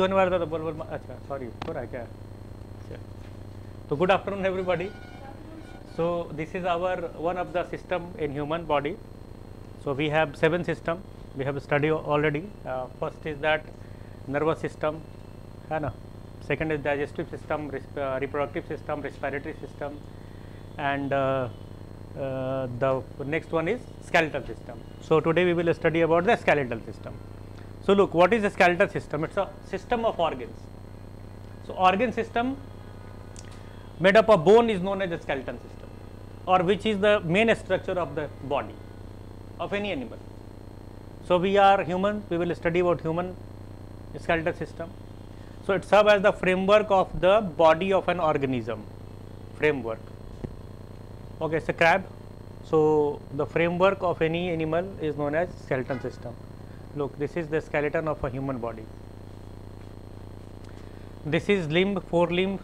होने वाला था तो बोल बोल अच्छा सॉरी हो रहा है क्या अच्छा तो good afternoon everybody so this is hour one of the system in human body so we have 7 system we have studied already first is that nervous system है ना second is digestive system reproductive system respiratory system and the next one is skeletal system. So today we will study about the skeletal system. So look, what is a skeletal system? It's a system of organs. So organ system made up of bone is known as the skeleton system, or which is the main structure of the body of any animal. So we are human, we will study about human skeletal system. So it serves as the framework of the body of an organism. Framework. Okay, it's a crab. So the framework of any animal is known as skeleton system. Look, this is the skeleton of a human body. This is limb, forelimb,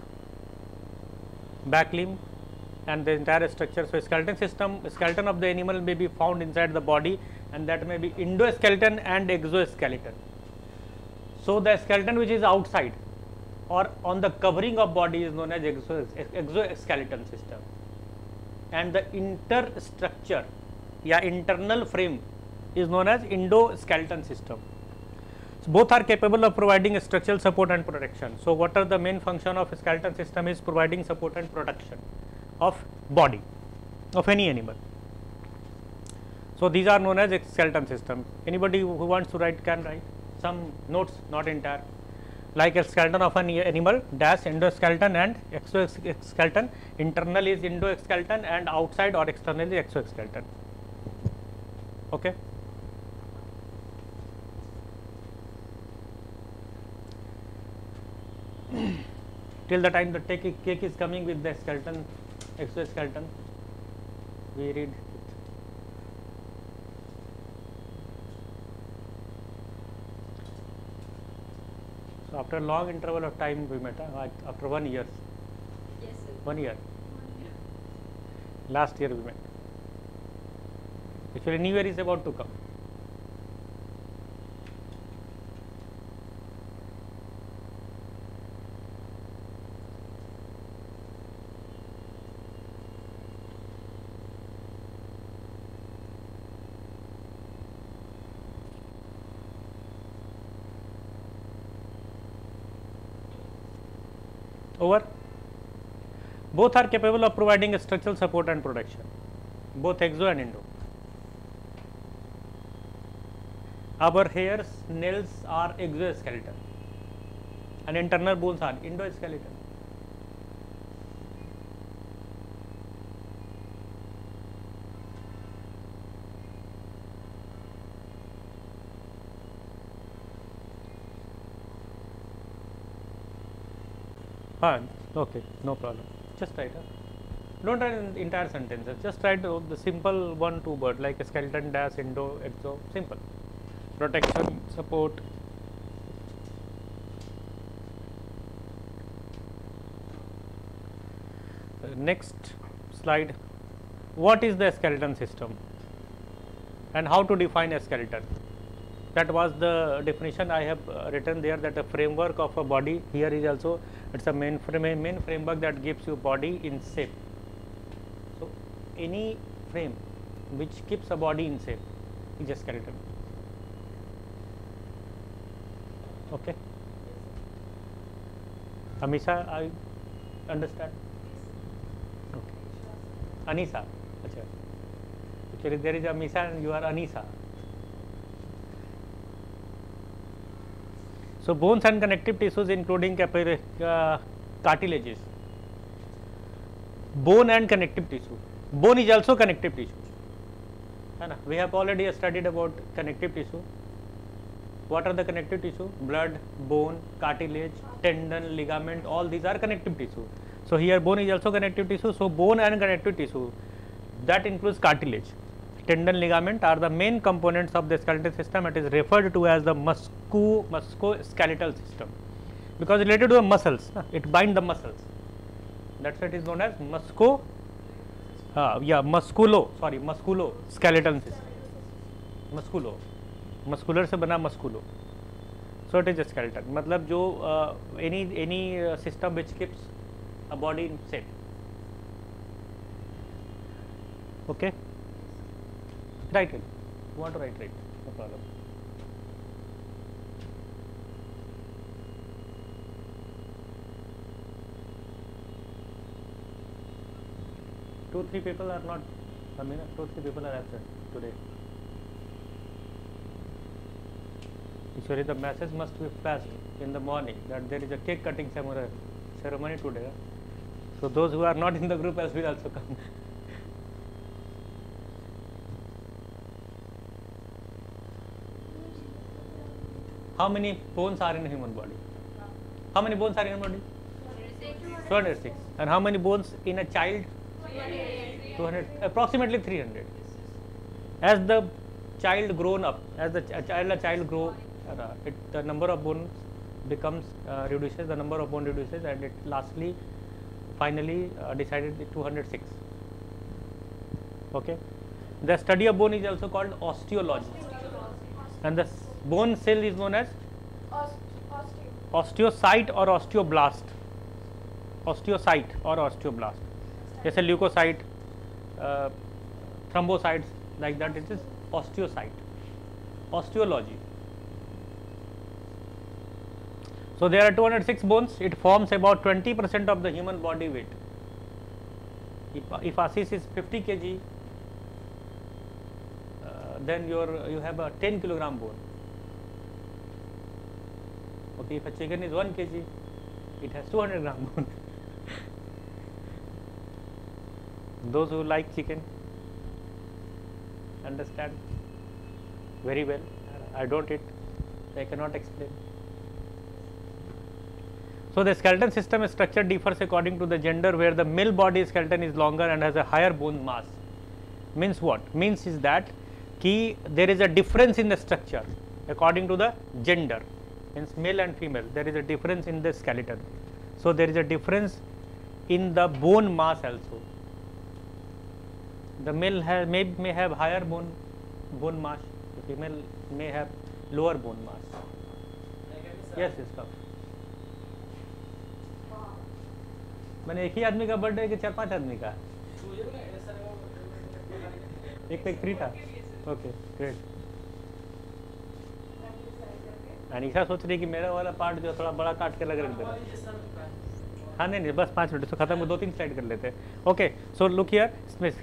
back limb, and the entire structure. So skeleton system, skeleton of the animal may be found inside the body, and that may be endoskeleton and exoskeleton. So the skeleton which is outside or on the covering of body is known as exoskeleton system, and the interstructure या internal frame is known as endoskeleton system. So both are capable of providing structural support and protection. So what are the main function of skeleton system is providing support and protection of body of any animal. So these are known as skeleton system. Anybody who wants to write can write some notes, not entire. Like a skeleton of an animal dash endoskeleton and exoskeleton. Internal is endoskeleton and outside or external is exoskeleton. Okay. Till the time the cake is coming with the skeleton, exoskeleton, we read it. So after a long interval of time we met, after 1 year. Yes, sir. 1 year. Last year we met. Actually new year is about to come. Over. Both are capable of providing structural support and protection, both exo and endo. Our hairs, nails are exoskeleton and internal bones are endoskeleton. Okay, no problem. Just write. Don't write an entire sentence. Just write the simple 1-2 word like a skeleton dash endo exo. Simple. Protection, support. Next slide. What is the skeleton system and how to define a skeleton? That was the definition I have written there, that a framework of a body. Here is also it's a main framework that gives you body in shape. So any frame which keeps a body in shape is a skeleton. Okay. Amisha, I understand. Okay. Anisa. Achha. Actually there is Amisha and you are Anisa. So bones and connective tissues including cartilages. Bone and connective tissue. Bone is also connective tissue. We have already studied about connective tissue. What are the connective tissue? Blood, bone, cartilage, tendon, ligament, all these are connective tissue. So here bone is also connective tissue. So bone and connective tissue, that includes cartilage. Tendon, ligament are the main components of the skeletal system. It is referred to as the musculoskeletal system because related to the muscles, it binds the muscles. That's why it is known as musculoskeletal system. Muscular से बना musculo. So it is a skeleton. मतलब जो any system which keeps a body in shape. Okay. Write it. You want to write it? No problem. Two, three people are not. I mean, 2-3 people are absent today. Usually the message must be passed in the morning that there is a cake cutting ceremony today. So those who are not in the group will also come. How many bones are in a human body? How many bones are in a body? 206. And how many bones in a child? 200, approximately 300. As the child grown up, as the child grow, the number of bones becomes reduces, the number of bone reduces, and it lastly finally decided 206. Okay. The study of bone is also called osteology, and the bone cell is known as osteocyte or osteoblast. Osteocyte or osteoblast. जैसे leucocyte, thrombocytes, like that, it is osteocyte. Osteology. So there are 206 bones. It forms about 20% of the human body weight. If Assis is 50 kg, then you have a 10 kilogram bone. Okay, if a chicken is 1 kg, it has 200 gram bone. Those who like chicken understand very well. I don't eat, I cannot explain. So the skeleton system structure differs according to the gender, where the male body skeleton is longer and has a higher bone mass. Means what? Means is that there is a difference in the structure according to the gender. Means male and female, there is a difference in the skeleton. So there is a difference in the bone mass also. The male may have higher bone mass, the female may have lower bone mass. Yes, yes, come. मैंने एक ही आदमी का birthday कि 4-5 आदमी का? एक free था. Okay, great. Anisha सोच रही कि मेरा वाला पार्ट जो थोड़ा बड़ा काट के लग रहा है. हाँ नहीं बस 5 मिनट तो खत्म, 2-3 स्लाइड कर लेते हैं. Okay, so look here,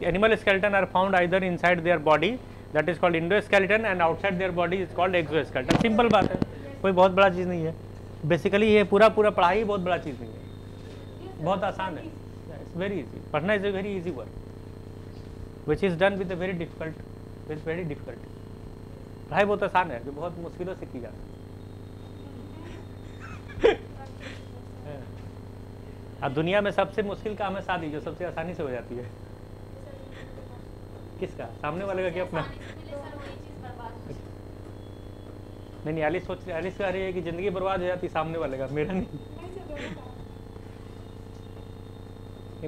animal skeleton are found either inside their body, that is called endoskeleton, and outside their body is called exoskeleton. Simple बात है, कोई बहुत बड़ा चीज़ नहीं है. बेसिकली ये पूरा पढ़ाई बहुत बड़ा चीज़ नहीं है, बहुत आसान है. It's very easy. पढ़ना is a very easy work which is done with very difficult. पढ़ाई बहुत आसान है, जो बहुत मुश्किलों से की जाती है. अब दुनिया में सबसे मुश्किल काम है शादी, जो सबसे आसानी से हो जाती है. किसका? सामने वाले का क्या अपना? नहीं, एलिस कह रही है कि जिंदगी बर्बाद हो जाती सामने वाले का, मेरा नहीं.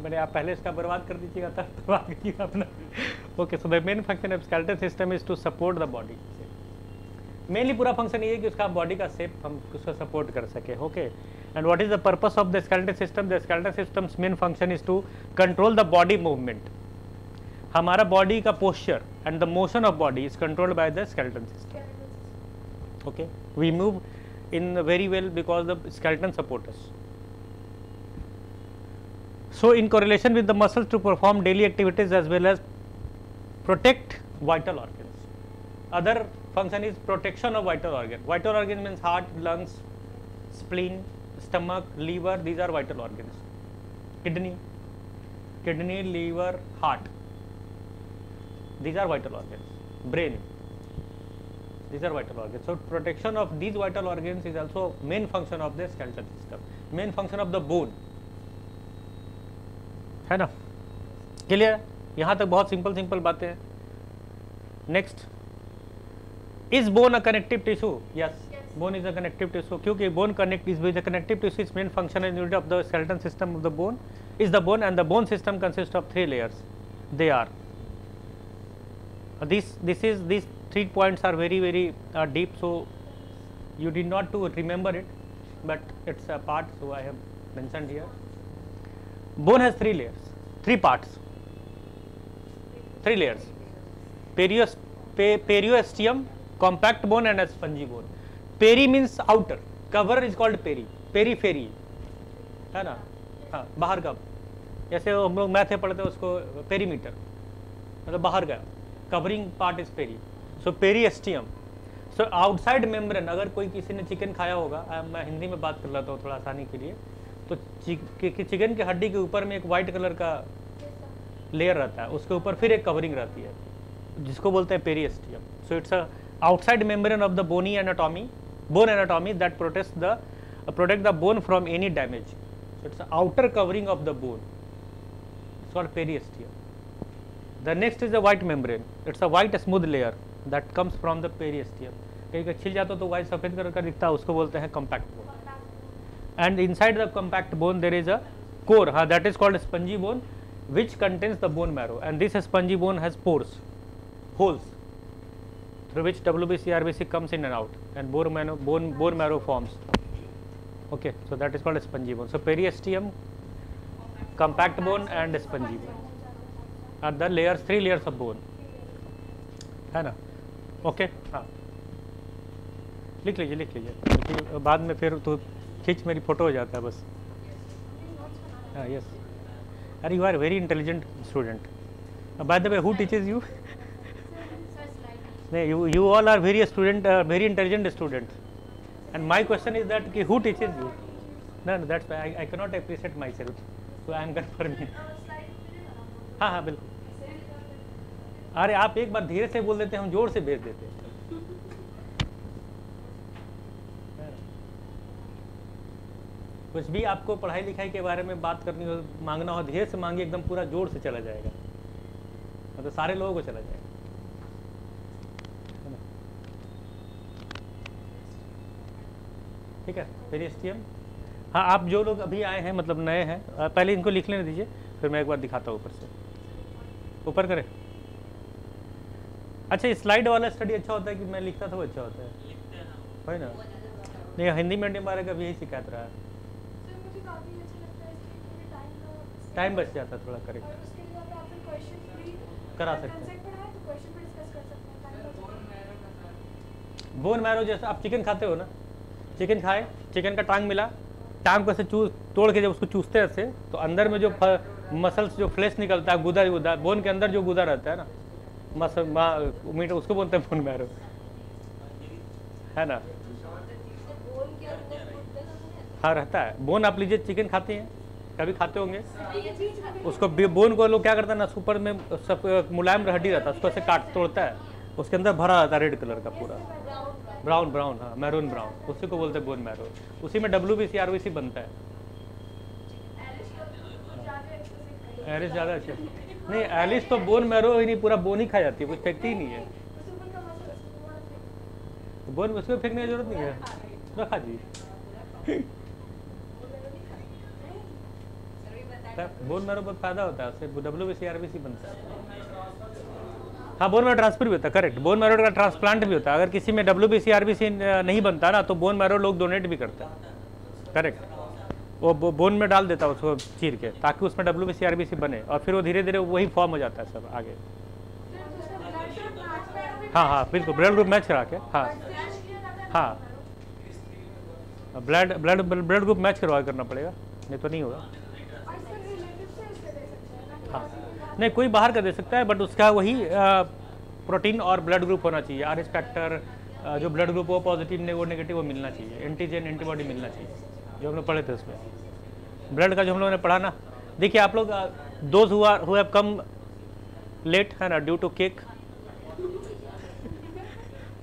मैंने आप पहले इसका बर्बाद कर दीजिएगा तब आगे अपना. Okay, so the main function of skeleton system is to support the body. Mainly पूरा फंक्शन ये है कि उसका बॉडी का शेप हम उसको सपोर्ट कर सके. Okay, and what is the purpose of the skeletal system? The skeletal system's main function is to control the body movement. हमारा बॉडी का posture and the motion of body is controlled by the skeleton system. Okay, we move in very well because the skeleton support us. So in correlation with the muscles to perform daily activities as well as protect vital organs. Other function is protection of vital organ. Vital organ means heart, lungs, spleen, stomach, liver. These are vital organs. Kidney, liver, heart. These are vital organs. Brain. These are vital organs. So protection of these vital organs is also main function of the skeletal system. Main function of the bone. है ना? Clear? यहाँ तक बहुत simple बातें हैं. Next, is bone a connective tissue? Yes, bone is a connective tissue. क्योंकि bone connect is with the connective tissue. Its main function and unit of the skeleton system of the bone is the bone, and the bone system consists of 3 layers. They are these 3 points are very deep. So you did not to remember it, but it's a part, so I have mentioned here. Bone has 3 layers, 3 parts, 3 layers: periosteum, compact bone and a spongy bone. Peri means outer, cover is called peri, periphery है ना, हाँ बाहर का, जैसे हम लोग math में पढ़ते हैं उसको पेरीमीटर, मतलब बाहर का, covering part is peri. So periosteum. So outside membrane, अगर कोई किसी ने चिकन खाया होगा, मैं हिंदी में बात कर लेता हूँ थोड़ा आसानी के लिए, तो चिकन की हड्डी के ऊपर में एक वाइट कलर का लेयर रहता है, उसके ऊपर फिर एक कवरिंग रहती है जिसको बोलते हैं periosteum. So it's a outside membrane of the bony anatomy, bone anatomy that protect the bone from any damage. So it's the outer covering of the bone. It's called periosteum. The next is the white membrane. It's a white smooth layer that comes from the periosteum. कहीं का छिल जाता तो white सफेद colour का दिखता है, उसको बोलते हैं compact bone. And inside the compact bone there is a core, that is called spongy bone, which contains the bone marrow. And this spongy bone has pores, holes, through which WBC, RBC comes in and out, and bone marrow forms. Okay, so that is called a spongy bone. So periosteum, compact bone and spongy bone are the layers, 3 layers of bone, है ना. Okay हाँ, लिख लीजिए क्योंकि बाद में फिर तो खींच मेरी फोटो हो जाता है बस. हाँ यस, अरे you are very intelligent student. By the way, who teaches you? नहीं, you all are very intelligent student. And my question is that who teaches you? No, that's why I cannot appreciate myself. So I am confirming. हाँ बिल्कुल. अरे आप एक बार धीरे से बोल देते हैं, हम जोर से भेज देते हैं. कुछ भी आपको पढ़ाई लिखाई के बारे में बात करनी हो, मांगना हो, धीरे से मांगिए, एकदम पूरा जोर से चला जाएगा, मतलब सारे लोगों को चला जाएगा. ठीक है, पेरिएस्टियम. हाँ, आप जो लोग अभी आए हैं, मतलब नए हैं, पहले इनको लिख लेने दीजिए, फिर मैं एक बार दिखाता हूँ ऊपर से. ऊपर करें. अच्छा, स्लाइड वाला स्टडी अच्छा होता है कि मैं लिखता था वो अच्छा होता है? है ना. नहीं, हिंदी मीडियम वाले का भी यही शिकायत रहा है. टाइम बच जाता थोड़ा. करेक्ट, करा सकते हैं. बोन मैरो, जैसे आप चिकन खाते हो ना, चिकन खाए, चिकन का टांग मिला, टांग को ऐसे तोड़ के जब उसको चूसते हैं ऐसे, तो अंदर में जो मसल्स, जो फ्लेश निकलता है, गुदा, बोन के अंदर जो गुदा रहता है ना, मीट, उसको बोलते हैं बोन मैरो, है ना. हाँ रहता है. बोन आप लीजिए, चिकन खाते हैं, कभी खाते होंगे, उसको बोन को लोग क्या करता है ना, ऊपर में सब मुलायम हड्डी रहता है, उसको ऐसे तोड़ता है, उसके अंदर भरा रहता है रेड कलर का पूरा, ब्राउन, हाँ मैरून ब्राउन, उसी को बोलते हैं बोन मैरो. उसी में WBC, RBC बनता है. एलिस ज़्यादा अच्छा नहीं, एलिस तो बोन मैरो ही नहीं, पूरा बोन ही खा जाती है, कुछ फेंकती ही नहीं है. बोन उसको फेंकने की जरूरत नहीं है, रखा जी. बोन मैरो बहुत फायदा होता है, उससे WBC, RBC बनता है. हाँ, बोन मैरो ट्रांसफर भी होता है. करेक्ट, बोन मैरो का ट्रांसप्लांट भी होता है. अगर किसी में WBC, RBC नहीं बनता ना, तो बोन मैरो लोग डोनेट भी करते हैं. करेक्ट, वो बोन में डाल देता है उसको चीर के, ताकि उसमें WBC, RBC बने, और फिर वो धीरे धीरे वही फॉर्म हो जाता है सब आगे. हाँ बिल्कुल, ब्लड ग्रुप मैच करा के. हाँ, ब्लड ग्रुप मैच करना पड़ेगा, नहीं तो नहीं होगा. हाँ, नहीं, कोई बाहर का दे सकता है, बट उसका वही प्रोटीन और ब्लड ग्रुप होना चाहिए. RS फैक्टर, जो ब्लड ग्रुप हो, पॉजिटिव वो नेगेटिव वो मिलना चाहिए. एंटीजन, एंटीबॉडी मिलना चाहिए, जो हम लोग पढ़े थे उसमें. ब्लड का जो हम लोगों ने पढ़ा ना, देखिए आप लोग, those who have come late, है ना, due to cake,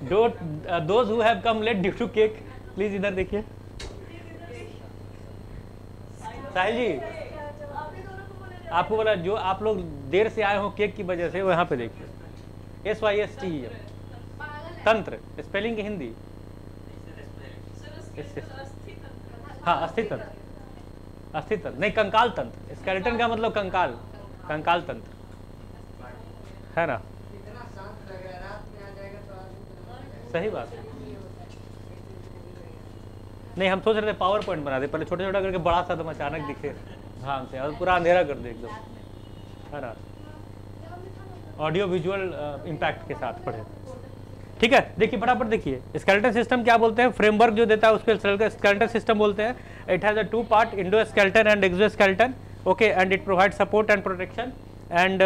those who have come late due to cake, please इधर देखिए. साहिल जी, आपको बोला, जो आप लोग देर से आए हो केक की वजह से, वो यहाँ पे देखिए, SYST, तंत्र, स्पेलिंग की हिंदी. हाँ, अस्थि तंत्र नहीं, कंकाल तंत्र. स्केलेटन का मतलब कंकाल तंत्र, है ना. सही बात है. नहीं, हम सोच रहे थे पावर पॉइंट बना दे, पहले छोटा छोटा करके बड़ा सा एकदम अचानक दिखे ध्यान से, और पूरा अंधेरा कर दे एकदम, है ना, ऑडियो विजुअल इम्पैक्ट के साथ पढ़े। ठीक है, देखिए फटाफट देखिए, स्केलेटन सिस्टम क्या बोलते हैं, फ्रेमवर्क जो देता है उसको स्केलेटन सिस्टम बोलते हैं। It has a 2 part, endoskeleton and exoskeleton, okay, and it provide support and protection and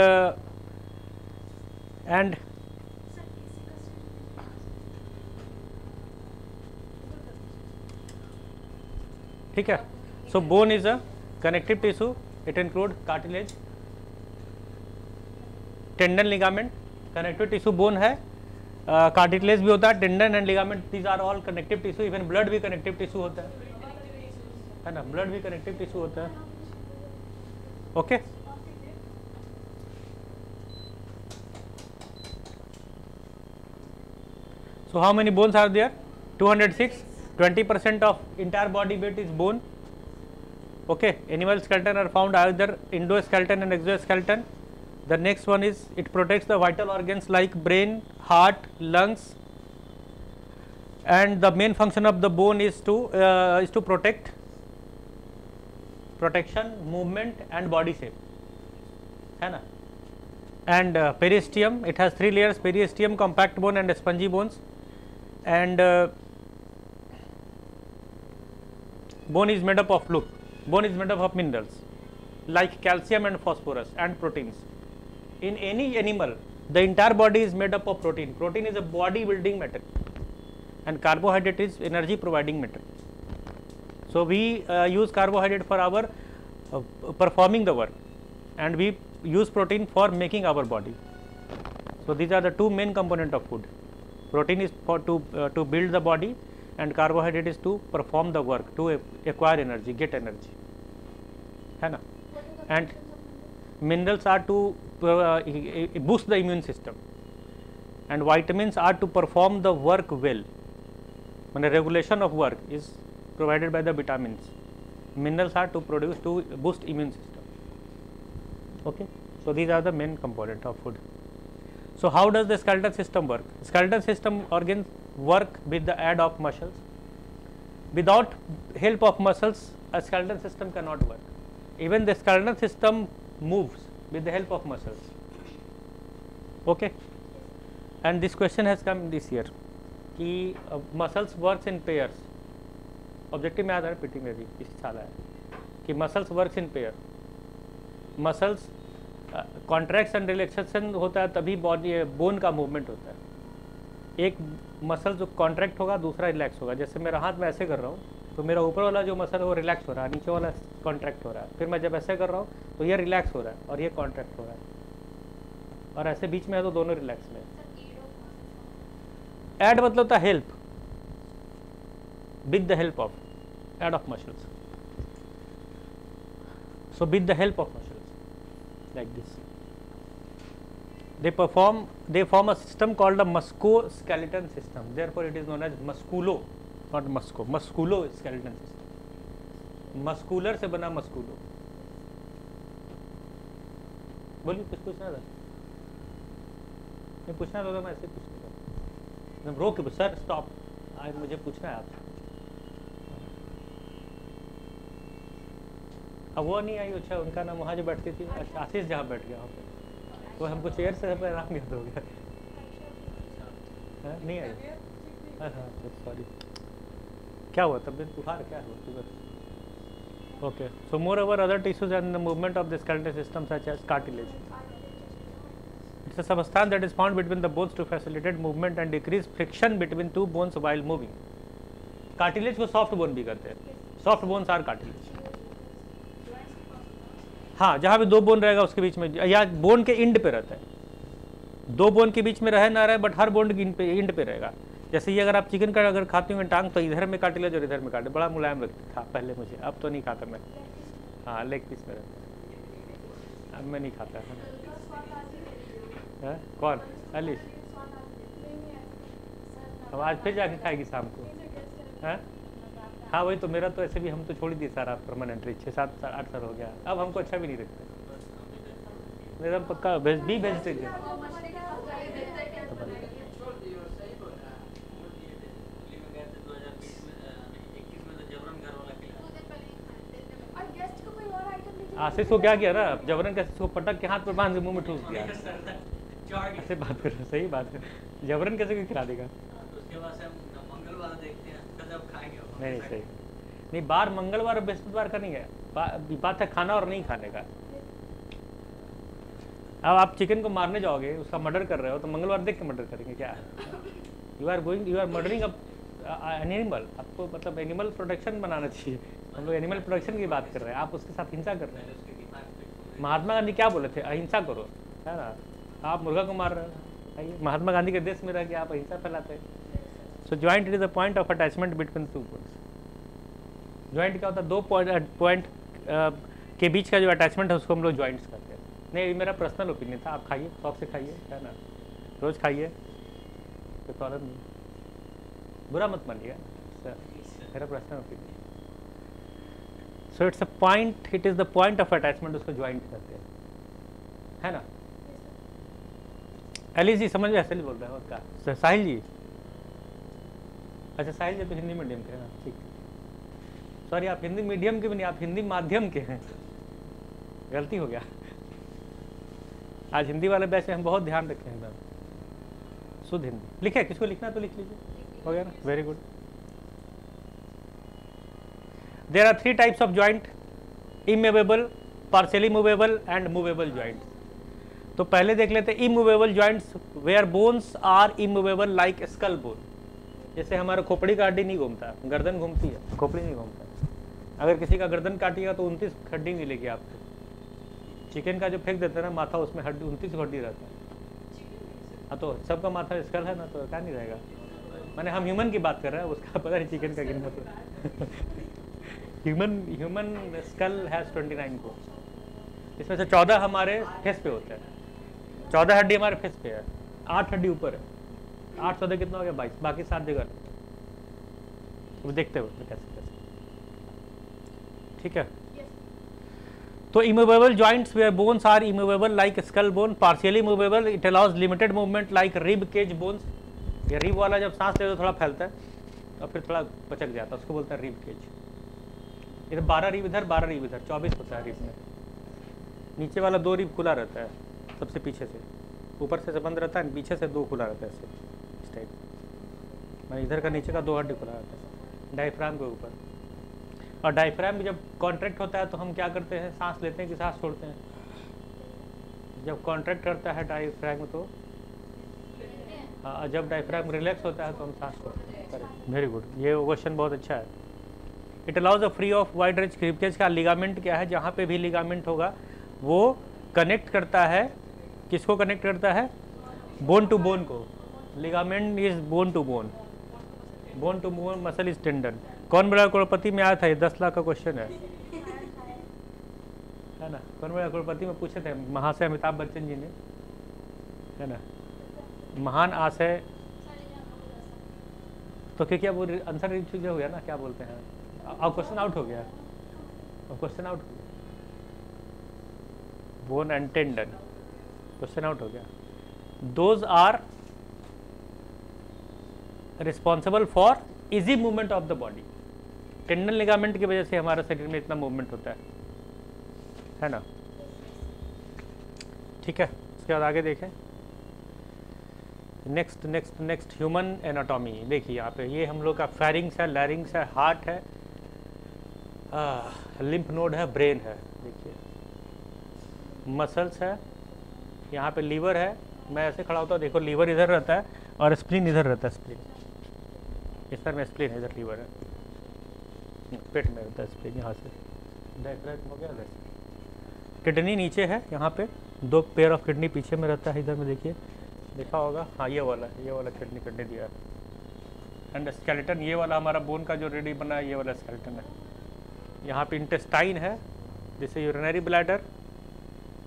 ठीक है। So bone is a connective tissue, it include cartilage, tendon, ligament. Connective tissue bone है, cartilage भी होता है, tendon and ligament, these are all connective tissue. Even blood भी connective tissue होता है ना, ब्लड भी कनेक्टिव टिश्यू होता है, okay. So how many bones are there? 206. 20% of entire body weight is bone. Okay, animal skeleton are found either endoskeleton and exoskeleton. The next one is it protects the vital organs like brain, heart, lungs, and the main function of the bone is to protect, protection, movement and body shape, है ना। And periosteum, it has 3 layers: periosteum, compact bone and spongy bones. And bone is made up of, look, bone is made up of minerals like calcium and phosphorus and proteins. In any animal, the entire body is made up of protein. Protein is a body building matter and carbohydrate is energy providing matter. So we use carbohydrate for our performing the work, and we use protein for making our body. So these are the 2 main components of food. Protein is for to build the body, and carbohydrate is to perform the work, to acquire energy, get energy, है ना। And minerals are to boost the immune system, and vitamins are to perform the work well. When a regulation of work is provided by the vitamins, minerals are to boost immune system. Okay, so these are the main component of food. So how does the skeletal system work? Skeletal system organs work with the aid of muscles. Without help of muscles, a skeletal system cannot work. Even the skeletal system moves with the help of muscles. Okay, and this question has come this year कि muscles works in pairs. Objective में आता है, PT में भी इस साल आया कि muscles works in pair. Muscles contraction and relaxation होता है तभी बॉडी बोन का मूवमेंट होता है। एक मसल जो कॉन्ट्रैक्ट होगा, दूसरा रिलैक्स होगा। जैसे मेरा हाथ में ऐसे कर रहा हूँ तो मेरा ऊपर वाला जो मसल है वो रिलैक्स हो रहा है, नीचे वाला कॉन्ट्रैक्ट हो रहा है। फिर मैं जब ऐसे कर रहा हूँ तो ये रिलैक्स हो रहा है और ये कॉन्ट्रैक्ट हो रहा है, और ऐसे बीच में है तो दोनों रिलैक्स में। एड मतलब होता है help, with the help of, aid of muscles. So with the help of muscles like this, they form a system called a musculoskeleton system. Therefore it is known as musculo, not musculoskeleton system. muscular से बना musculo। बोलिए, कुछ पूछना था? नहीं पूछना था तो मैं ऐसे पूछता था, रोक सर स्टॉप, आज मुझे पूछना है आपसे। अब वो नहीं आई, अच्छा उनका नाम वहाँ जो बैठती थी, आशीष जहाँ बैठ गया वहाँ पे, वो हमको चेयर से आराम याद हो गया। नहीं आई, हाँ सॉरी, क्या हुआ, तबीयत बुखार क्या हुआ सुबह? Okay, so moreover other tissues and the movement of the skeletal system such as cartilage. It's a substance that is found between the bones to facilitate movement and decrease friction between 2 bones while moving. Cartilage को soft bone भी कहते हैं, soft bones are cartilage. हाँ, जहाँ भी 2 bone रहेगा उसके बीच में, या बोन के इंड पे रहता है, 2 बोन के बीच में रहे ना रहे, बट हर बोन के इंड पे रहेगा। जैसे ये अगर आप चिकन का अगर खाते होंगे टांग, तो इधर में काटिलेज और इधर में काटे, बड़ा मुलायम लगता था पहले मुझे, अब तो नहीं खाता मैं। हाँ, लेग पीस में रहता है, अब मैं नहीं खाता है। कौन? अली? अब आज फिर जाके खाएगी शाम को? है? हाँ वही तो, मेरा तो ऐसे भी हम तो छोड़ ही दिए सारा परमानेंटली, 6-7-8 साल हो गया, अब हमको अच्छा भी नहीं लगता। मेरा पक्का वेजिटेरियन। आशीष को क्या किया ना, जबरन कैसे इसको पटक के हाथ पर बांध के मुंह में ठूस दिया। ऐसे बात करो, सही बात है, जबरन कैसे कोई खिला देगा। उसके बाद से हम मंगलवार देखते हैं जब खाएंगे। नहीं सही नहीं, बार मंगलवार और बृहस्पतिवार का नहीं है, बात है खाना और नहीं खाने का। अब आप चिकन को मारने जाओगे, उसका मर्डर कर रहे हो, तो मंगलवार देख के मर्डर करेंगे क्या? You are murdering an animal. आपको मतलब एनिमल प्रोटेक्शन बनाना चाहिए। हम लोग एनिमल प्रोटेक्शन की बात कर रहे हैं, आप उसके साथ हिंसा कर रहे हैं। महात्मा गांधी क्या बोले थे? अहिंसा करो, है ना? आप मुर्गा को मार रहे हो। महात्मा गांधी के देश में रह के आप अहिंसा फैलाते हैं। So joint is the point of attachment between two points. Joint क्या होता है? दो पॉइंट के बीच का जो अटैचमेंट है उसको हम लोग ज्वाइंट्स कहते हैं। नहीं, ये मेरा पर्सनल ओपिनियन था। आप खाइए, शौक से खाइए, है ना? रोज खाइए, कोई प्रॉब्लम नहीं, बुरा मत मानिएगा, मेरा personal opinion. So it's a point, it is the point of attachment, उसको ज्वाइंट कहते हैं, है ना? अली जी समझ में ऐसे बोल रहे हैं, और क्या? साहिल जी, अच्छा साहिल जी तो हिंदी मीडियम के हैं ना, ठीक। सॉरी, आप हिंदी मीडियम के भी नहीं, आप हिंदी माध्यम के हैं, गलती हो गया। आज हिंदी वाले बैच में हम बहुत ध्यान रखे हैं, शुद्ध हिंदी। लिखे, किसको लिखना तो लिख लीजिए, हो गया ना? Very good. There are 3 types of joint: immovable, partially movable and movable joints. तो पहले देख लेते हैं immovable joints, where bones are immovable like skull bone. जैसे हमारा खोपड़ी का हड्डी नहीं घूमता, गर्दन घूमती है, खोपड़ी नहीं घूमता। अगर किसी का गर्दन काटिएगा तो 29 हड्डी मिलेगी आपको। चिकन का जो फेंक देते हैं ना माथा, उसमें हड्डी 29 हड्डी रहता है। हाँ, तो सबका माथा स्कल है ना, तो क्या नहीं रहेगा। मैंने हम ह्यूमन की बात कर रहे हैं, उसका पता नहीं चिकन का किन मतलब। ह्यूमन स्कल हैज 29 को, इसमें से 14 हमारे फेस पे होते हैं। 14 हड्डी हमारे फेस पे है, 8 हड्डी ऊपर है। 8 14 कितना हो गया? 22। बाकी 7 जगह तो देखते हो कैसे कैसे, ठीक है? तो immovable joints where bones are immovable like skull bone, partially movable, it allows limited movement like rib cage bones. ये रिब वाला जब सांस ले तो थोड़ा फैलता है और फिर थोड़ा पचक जाता है, उसको बोलता है रिब केज। इधर 12 रिब इधर, 12 रिब इधर, 24 होता है रिब में। नीचे वाला 2 रिब खुला रहता है सबसे पीछे से, ऊपर से बंद रहता है, पीछे से 2 खुला रहता है ऐसे, इस टाइप। मैं इधर का नीचे का 2 हड्डी खुला रहता है डायफ्राम के ऊपर। और डायफ्राम जब कॉन्ट्रैक्ट होता है तो हम क्या करते हैं? सांस लेते हैं कि सांस छोड़ते हैं? जब कॉन्ट्रैक्ट करता है डायफ्राम तो जब डायफ्राम रिलैक्स होता है तो हम सांस छोड़ते हैं। वेरी गुड, ये क्वेश्चन बहुत अच्छा है। It allows a free of wide range क्रिपकेज का लिगामेंट क्या है? जहाँ पे भी लिगामेंट होगा वो कनेक्ट करता है, किसको कनेक्ट करता है? बोन टू बोन को। Ligament is bone to bone, bone to bone muscle is tendon. कौन बड़ा करोड़पति में आया था? ये 10 लाख का क्वेश्चन है ना? कौन बड़ा करोड़पति में पूछे थे महाशय अमिताभ बच्चन जी ने, है ना? महान आशय, तो क्या वो आंसर हो गया ना? क्या बोलते हैं, अब क्वेश्चन आउट हो गया, अब क्वेश्चन आउट हो गया। Bone and tendon, question out हो गया। Those are responsible for easy movement of the body. Tendon ligament की वजह से हमारे शरीर में इतना मूवमेंट होता है ना? ठीक है, इसके बाद आगे देखें। Next human anatomy. देखिए यहाँ पे, ये हम लोग का फेरिंग्स है, लैरिंग्स है, हार्ट है, लिम्फ नोड है, ब्रेन है। देखिए मसल्स है, यहाँ पे लीवर है। मैं ऐसे खड़ा होता हूँ, देखो लीवर इधर रहता है और स्प्लीन इधर रहता है। स्प्लीन इस तरह में, स्प्लीन इधर लीवर है, पेट में रहता है स्प्लीन। यहाँ से डायफ्राम हो गया। किडनी नीचे है, यहाँ पे 2 पेयर ऑफ किडनी पीछे में रहता है। इधर में देखिए, देखा होगा, हाँ ये वाला किडनी दिया है। एंड स्केलेटन, ये वाला हमारा बोन का जो रेडी बना है, ये वाला स्केलेटन है। यहाँ पे इंटेस्टाइन है, जैसे यूरिनरी ब्लैडर।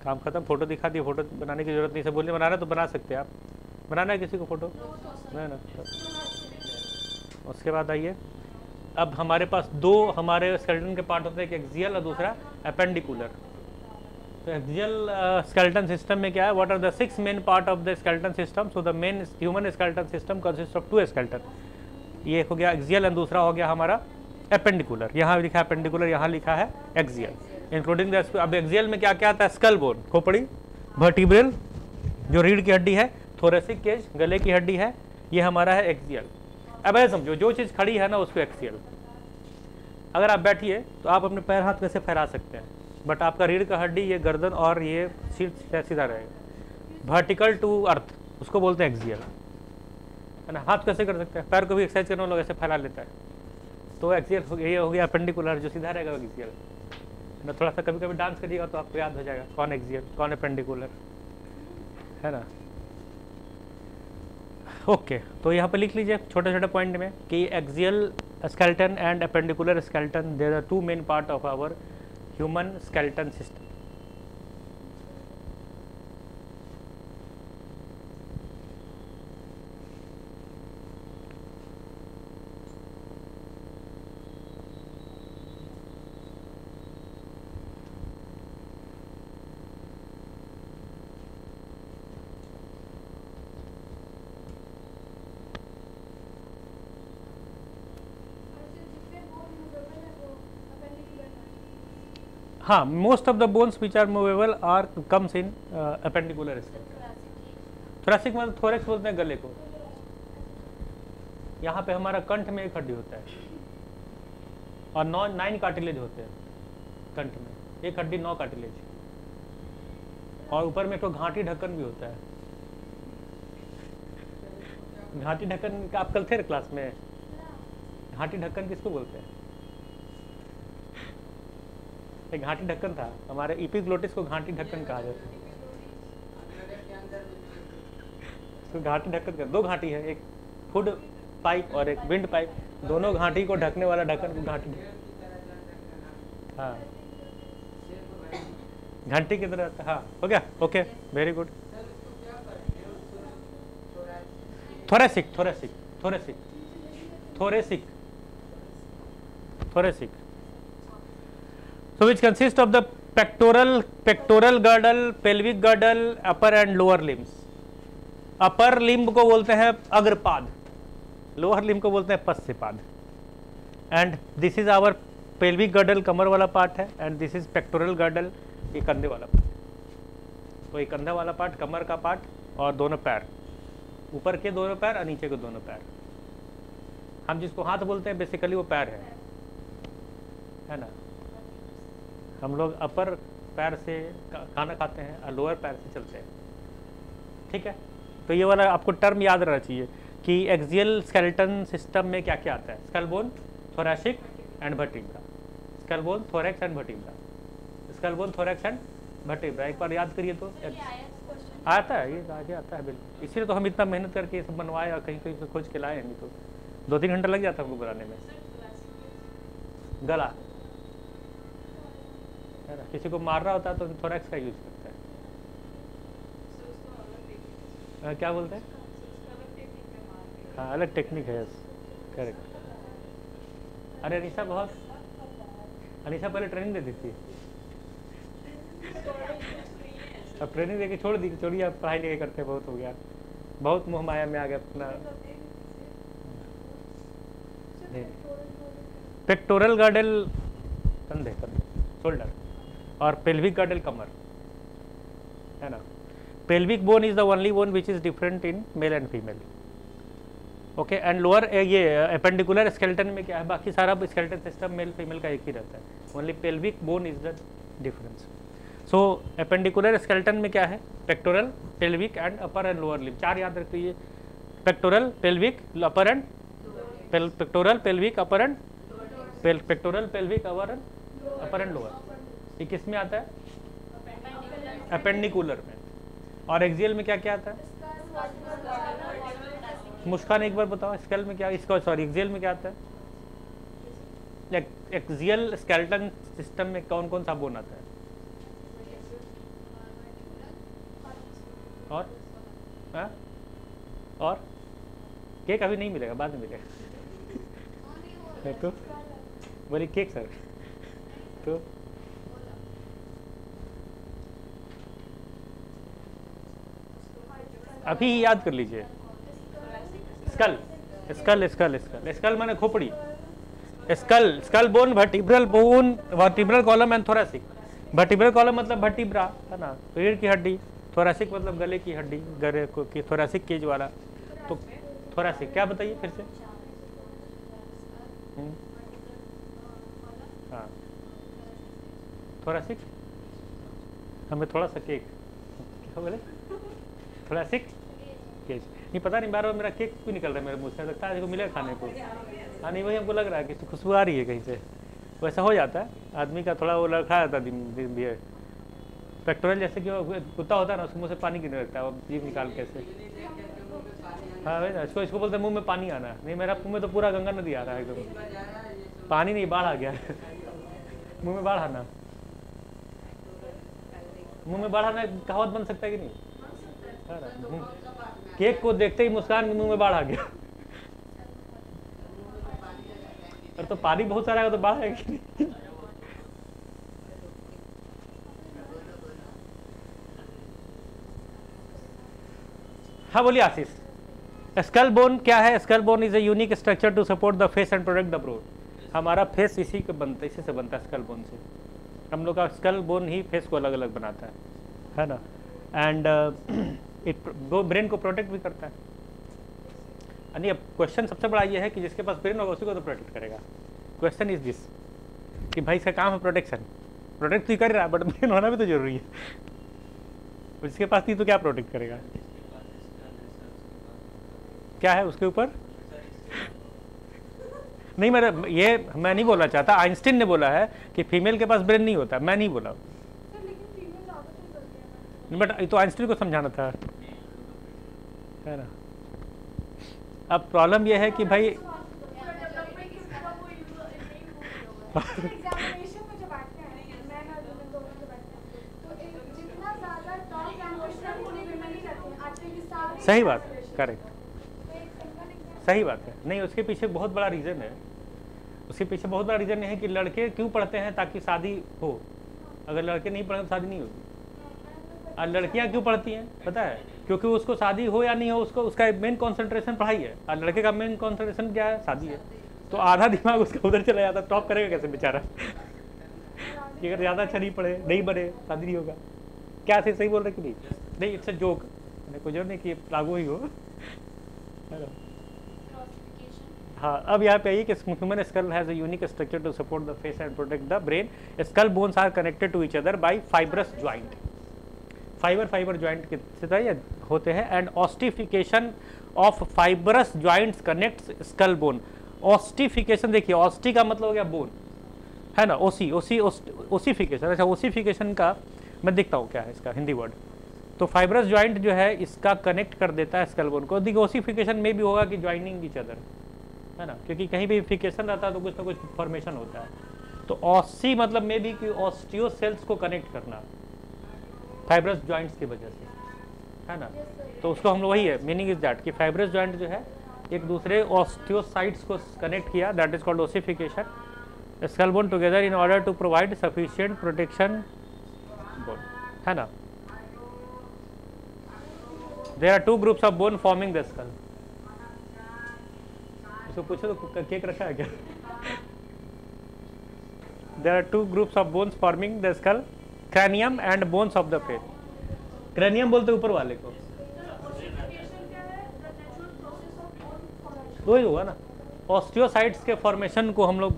काम खत्म, फोटो दिखा दी, फोटो बनाने की जरूरत नहीं। से बोलने बनाना तो बना सकते हैं आप। बनाना है किसी को फोटो? नहीं ना। उसके बाद आइए, अब हमारे पास 2 हमारे स्केलेटन के पार्ट होते हैं, एक एक्सियल और दूसरा एपेंडिकुलर। तो एक्सियल स्केलेटन सिस्टम में क्या है? What are the 6 main part of the skeleton system? So the main human skeleton system consist of 2 skeleton. ये हो गया एक्सियल और दूसरा हो गया हमारा एपेंडिकुलर। यहाँ लिखा है एपेंडिकुलर, यहाँ लिखा है एक्सियल। इंक्लूडिंग द, अब एक्सियल में क्या क्या आता है, स्कल बोन खोपड़ी, वर्टिब्रल जो रीढ़ की हड्डी है, थोरेसिक केज गले की हड्डी है, ये हमारा है एक्सियल। अब ऐसे समझो जो चीज़ खड़ी है ना उसको एक्सियल। अगर आप बैठिए तो आप अपने पैर हाथ कैसे फैला सकते हैं, बट आपका रीढ़ का हड्डी, ये गर्दन और ये सीट सीधा रहेगा, वर्टिकल टू अर्थ, उसको बोलते हैं एक्सियल, है ना। हाथ कैसे कर सकते हैं, पैर को भी एक्सरसाइज करने वाला लोग ऐसे फैला लेता है, तो एक्सियल ये हो गया अपेंडिकुलर, जो सीधा रहेगा एक्सियल, है ना। थोड़ा सा कभी कभी डांस करिएगा तो आपको याद हो जाएगा कौन एक्सियल कौन अपेंडिकुलर, है ना। ओके, तो यहाँ पे लिख लीजिए छोटे छोटे पॉइंट में कि axial skeleton and appendicular skeleton, there are two main part of our human skeleton system. हाँ, most of the bones which are movable are comes in appendicular skeleton. Thoracic मतलब थोरेक्स बोलते हैं गले को। यहाँ पे हमारा कंठ में एक हड्डी होता है और 9 कार्टिलेज होते हैं कंठ में, एक हड्डी 9 कार्टिलेज, और ऊपर में एक तो घाटी ढक्कन भी होता है। घाटी ढक्कन आप कल थे क्लास में, घाटी ढक्कन किसको बोलते हैं? एक घाटी ढक्कन था हमारे इपिग्लोटिस को, घाटी ढक्कन कहा जाता है। तो घाटी ढक्कन का 2 घाटी है, एक फूड पाइप और एक विंड पाइप, दोनों घाटी को ढकने वाला ढक्कन को घाटी, हाँ घंटी की तरह। हाँ हो गया, okay very good. Thoracic thoracic thoracic thoracic thoracic so which consists of the pectoral girdle, pelvic girdle, upper and lower limbs। Upper limb को बोलते हैं अग्रपाद, लोअर लिम्ब को बोलते हैं पश्चपाद। And this is our pelvic girdle, कमर वाला पार्ट है, and this is pectoral girdle, ये कंधे वाला पार्ट। तो ये कंधा वाला पार्ट, कमर का पार्ट, और दोनों पैर, ऊपर के दोनों पैर और नीचे के दोनों पैर। हम जिसको हाथ बोलते हैं बेसिकली वो पैर है ना। हम लोग अपर पैर से खाना खाते हैं और लोअर पैर से चलते हैं, ठीक है। तो ये वाला आपको टर्म याद रहना चाहिए कि एक्सियल स्केलेटन सिस्टम में क्या क्या आता है। Skull bone, thoracic and vertebra, skull bone, thorax and vertebra, skull bone, thorax and vertebra. एक बार याद करिए तो आता है, ये आगे आता है बिल्कुल। इसीलिए तो हम इतना मेहनत करके ये सब बनवाए और कहीं कहीं से खोज के लाए, नहीं तो 2-3 घंटा लग जाता हमको बनाने में। गला है ना, किसी को मार रहा होता है तो थोरेक्स का यूज करता है। क्या बोलते हैं? हाँ अलग टेक्निक है, करेक्ट। अरे अनिशा अनिशा पहले ट्रेनिंग देती थी, अब ट्रेनिंग देके छोड़ दी, छोड़िए अब पढ़ाई लिखाई करते बहुत हो गया, बहुत मोह माया में आ गया अपना। पेक्टोरल गार्डल कंधे शोल्डर, और पेल्विक गार्डल कमर, है ना। Pelvic bone is the only bone which is different in male and female, okay. And lower ये अपेंडिकुलर स्केलेटन में क्या है, बाकी सारा स्केलेटन सिस्टम मेल फीमेल का एक ही रहता है, only pelvic bone is the difference. So appendicular skeleton में क्या है, pectoral, pelvic and upper and lower limb, 4 याद रखिए। Pectoral, pelvic, upper and pectoral, pelvic, upper and pectoral, pelvic, upper and lower. ये किस में आता है? अपेंडिकुलर में। और एक्सियल में क्या क्या आता है? मुस्कान एक बार बताओ, स्केल में क्या, इसका सॉरी एक्सियल में क्या आता है? एक्सियल स्केलेटन सिस्टम में कौन कौन सा बोन आता है? और केक अभी नहीं मिलेगा, बाद में मिलेगा। तो बोली केक सर, तो अभी ही याद कर लीजिए। Skull skull skull skull skull माने खोपड़ी, skull skull bone, vertebral bone, vertebral column and thoracic. Vertebral column मतलब वर्टिब्रा है ना, रीढ़ की हड्डी। थोरैसिक मतलब गले की हड्डी, गले को की थोरैसिक केज वाला। तो थोरैसिक क्या बताइए फिर से। हाँ थोरैसिक, हमें थोड़ा सा केक, क्या बोले, थोरैसिक केज। नहीं पता नहीं, बार बार मेरा केक क्यों निकल रहा है मेरे मुँह से, लगता है आज को मिलेगा खाने को। हाँ नहीं वही हमको लग रहा है कि खुशबू आ रही है कहीं से, वैसा हो जाता है आदमी का, थोड़ा वो लड़खा जाता है दिन भी। पेक्टोरल जैसे कि वो कुत्ता होता है ना, उसके मुँह से पानी गिरने लगता है, वो जीभ निकाल के ऐसे। हाँ वही ना, इसको बोलते हैं मुँह में पानी आना। नहीं मेरा मुँह में तो पूरा गंगा नदी आ रहा है एकदम, पानी नहीं बाढ़ आ गया मुँह में बाढ़ आना, मुँह में बाढ़ आना कहावत बन सकता है कि नहीं, है ना। केक को देखते ही मुस्कान के मुँह में बाढ़ आ गया। और तो पानी बहुत सारा है तो बाढ़ है कि नहीं। हाँ बोलिए आशीष। स्कल बोन क्या है? Skull bone is a unique structure to support the face and protect the brain. हमारा फेस इसी से बनता है स्कल बोन से। हम लोग का स्कल बोन ही फेस को अलग अलग बनाता है ना। एंड वो ब्रेन को प्रोटेक्ट भी करता है। यानी अब क्वेश्चन सबसे बड़ा ये है कि जिसके पास ब्रेन होगा उसी को तो प्रोटेक्ट करेगा। क्वेश्चन इज दिस कि भाई इसका काम है प्रोटेक्शन, प्रोटेक्ट तो ही कर रहा है बट ब्रेन होना भी तो जरूरी है। जिसके पास नहीं तो क्या प्रोटेक्ट करेगा? क्या है उसके ऊपर? नहीं मैं नहीं बोलना चाहता, आइंस्टीन ने बोला है कि फीमेल के पास ब्रेन नहीं होता, मैं नहीं बोला। बट तो आइंस्टीन को समझाना था, है ना। अब प्रॉब्लम यह है कि भाई सही बात है, करेक्ट, सही बात है। नहीं उसके पीछे बहुत बड़ा रीज़न है, उसके पीछे बहुत बड़ा रीज़न है कि लड़के क्यों पढ़ते हैं, ताकि शादी हो। अगर लड़के नहीं पढ़े तो शादी नहीं होगी। और लड़कियां क्यों पढ़ती हैं पता है? क्योंकि उसको शादी हो या नहीं हो, उसको उसका मेन कंसंट्रेशन पढ़ाई है। और लड़के का मेन कंसंट्रेशन क्या है? शादी है। तो आधा दिमाग उसका उधर चला जाता, टॉप करेगा कैसे बेचारा? कि अगर ज़्यादा अच्छा नहीं पढ़े, नहीं बने, शादी नहीं होगा। क्या सही बोल रहे कि नहीं? नहीं इट्स अ जोक, कोई जो नहीं कि लागू ही हो। हाँ अब यहाँ पे आइए कि human skull has a unique structure to support the face and protect the brain. Skull bones are connected to each other by fibrous joint. Fiber joint के होते हैं। And ossification of fibrous joints connects skull bone. Ossification देखिए, osteo का मतलब हो गया bone, है ना। ओसिफिकेशन, अच्छा ओसिफिकेशन का मैं देखता हूँ क्या है इसका हिंदी वर्ड। तो फाइबरस ज्वाइंट जो है इसका कनेक्ट कर देता है स्कल बोन को। देखिए ओसिफिकेशन में भी होगा कि ज्वाइनिंग ईच अदर, है ना, क्योंकि कहीं भी फिकेशन रहता है तो कुछ ना कुछ फॉर्मेशन होता है। तो ऑसी मतलब में भी कि ऑस्टियो सेल्स को कनेक्ट करना फाइब्रस ज्वाइंट्स की वजह से, है ना। तो उसको हम लोग वही है मीनिंग इज दैट कि फाइब्रस ज्वाइंट जो है एक दूसरे ऑस्टियोसाइट्स को कनेक्ट किया, that is called ossification. Skull bone together in order to provide sufficient protection, है ना। There are 2 groups of bone forming the skull. इसको पूछो तो केक रखा है क्या? There are 2 groups of bones forming the skull, cranium and bones of the face. Cranium बोलते ऊपर वाले को, वही होगा ना। ऑस्टियोसाइट्स के फॉर्मेशन को हम लोग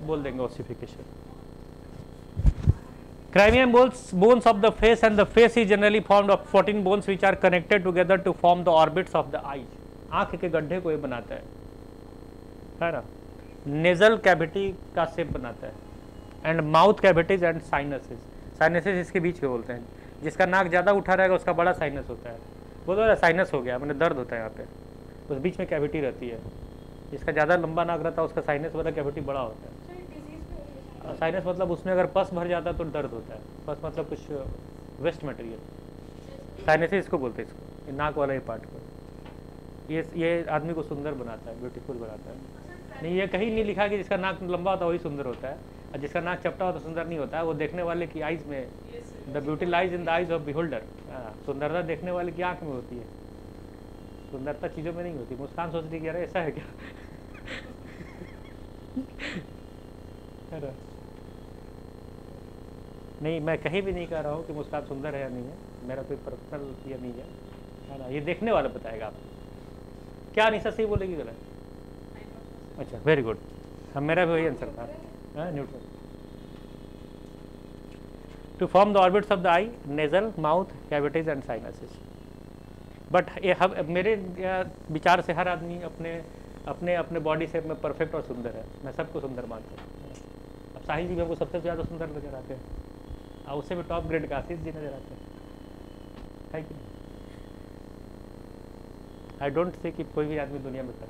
बोल देंगे ossification. Cranium bones of the face and the face is generally formed of 14 bones which are connected together to form the orbits of the eyes. आंख के गड्ढे को ये बनाता है ना। नेजल कैविटी का शेप बनाता है। And mouth cavities and sinuses, sinuses इसके बीच के बोलते हैं। जिसका नाक ज़्यादा उठा रहेगा उसका बड़ा साइनस होता है। वो तो साइनस हो गया, मैंने दर्द होता है यहाँ पे, उस बीच में कैविटी रहती है। जिसका ज़्यादा लंबा नाक रहता है उसका साइनस वाला कैविटी बड़ा होता है। साइनस मतलब उसमें अगर पस भर जाता है तो दर्द होता है। पस मतलब कुछ वेस्ट मटेरियल, साइनस इसको बोलते हैं, इसको नाक वाला ही पार्ट को। ये आदमी को सुंदर बनाता है, ब्यूटीफुल बनाता है। नहीं ये कहीं नहीं लिखा कि जिसका नाक लंबा होता है वही सुंदर होता है, और जिसका नाक चपटा होता है सुंदर नहीं होता है। वो देखने वाले की आइज में, the beauty lies in the eyes of beholder. सुंदरता देखने वाले की आंख में होती है, सुंदरता चीज़ों में नहीं होती। मुस्कान सोच रही कि अरे ऐसा है क्या? नहीं, मैं कहीं भी नहीं कह रहा हूँ कि मुस्कान सुंदर है या नहीं है, मेरा कोई पर्सनल ये नहीं है ना, ये देखने वाला बताएगा आपको। क्या निशा सही बोलेगी गलत? अच्छा, वेरी गुड, हम मेरा भी वही आंसर था, neutral. To form the orbits of the eye, nasal, mouth, cavities and sinuses. But मेरे विचार से हर आदमी अपने अपने अपने बॉडी शेप में परफेक्ट और सुंदर है, मैं सबको सुंदर मानता हूँ। अब साहिल जी हमको सबसे ज़्यादा सुंदर नजर आते हैं, और उससे भी टॉप ग्रेड का आशीष जी नजर आते हैं, कि आई डोंट से कि कोई भी आदमी दुनिया में कर,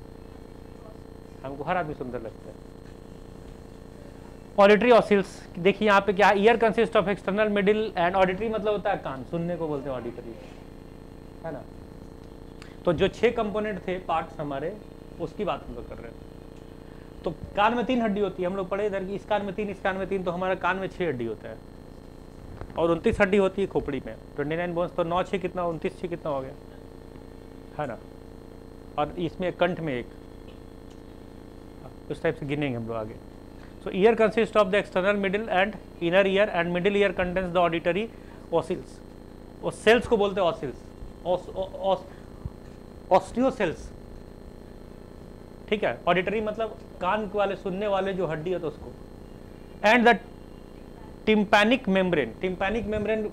हमको हर आदमी सुंदर लगता है। ऑडिटरी ऑसिल्स, देखिए यहाँ पे क्या, year consist of external middle and auditory मतलब होता है कान, सुनने को बोलते हैं ऑडिटरी, है ना। तो जो 6 कंपोनेंट थे पार्ट्स हमारे, उसकी बात हम लोग कर रहे हैं। तो कान में 3 हड्डी होती है, हम लोग पढ़े इधर की, इस कान में 3, इस कान में 3, तो हमारा कान में 6 हड्डी होता है, और 29 हड्डी होती है खोपड़ी में, 29 बोन्स, तो 9 6 कितना, 29 6 कितना हो गया, है ना। और इसमें कंठ में 1, उस टाइप से गिनेंगे हम लोग आगे। So ear consist of the external middle and inner ear, and middle ear contains the auditory ossicles, और सेल्स को बोलते हैं ऑसिल्स, ऑस्टियो सेल्स, ठीक है। ऑडिटरी मतलब कान वाले, सुनने वाले जो हड्डी है तो उसको, and the tympanic membrane, tympanic membrane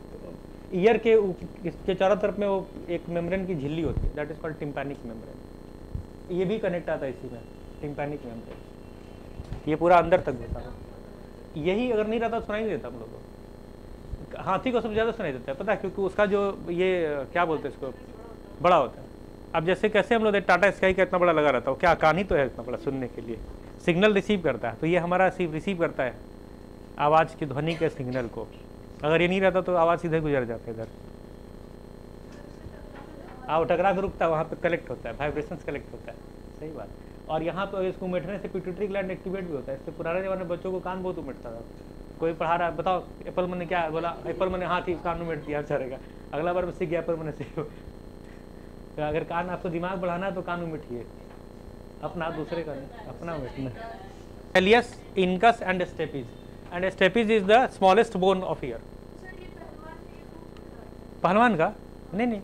year के चारों तरफ में वो एक मेम्ब्रेन की झिल्ली होती है, that is called tympanic membrane, ये भी कनेक्ट आता है इसी में, टिम्पैनिक मेम्ब्रेन, ये पूरा अंदर तक होता है। यही अगर नहीं रहता सुनाई नहीं देता हम लोगों को, हाथी को सबसे ज़्यादा सुनाई देता है, पता है, क्योंकि उसका जो ये क्या बोलते हैं इसको, बड़ा होता है। अब जैसे कैसे हम लोग टाटा स्काई का इतना बड़ा लगा रहता है, क्या कान ही तो है इतना बड़ा सुनने के लिए, सिग्नल रिसीव करता है, तो ये हमारा रिसीव करता है आवाज़ की, ध्वनि के सिग्नल को। अगर ये नहीं रहता तो आवाज़ सीधे गुजर जाता है इधर, टकरा के रुकता है, वहाँ पे कलेक्ट होता है, वाइब्रेशंस कलेक्ट होता है, सही बात। और यहाँ पे इसको उमेटने से पिट्यूटरी ग्लैंड एक्टिवेट भी होता है, इससे पुराने जमाने में बच्चों को कान बहुत उमेटता था। कोई पढ़ा रहा है, बताओ एप्पल मैंने क्या बोला, एप्पल मैंने हाथ ही कान उमेट दिया, अच्छा रहेगा, अगला बार में सीख गया एप्पल मैंने सीखो। तो अगर कान आपको दिमाग बढ़ाना है तो कान उमेटिए, अपना दूसरे का नहीं, अपना उमेटना। Malleus, incus and stapes, and stapes is the smallest bone of ear. पहलवान का नहीं,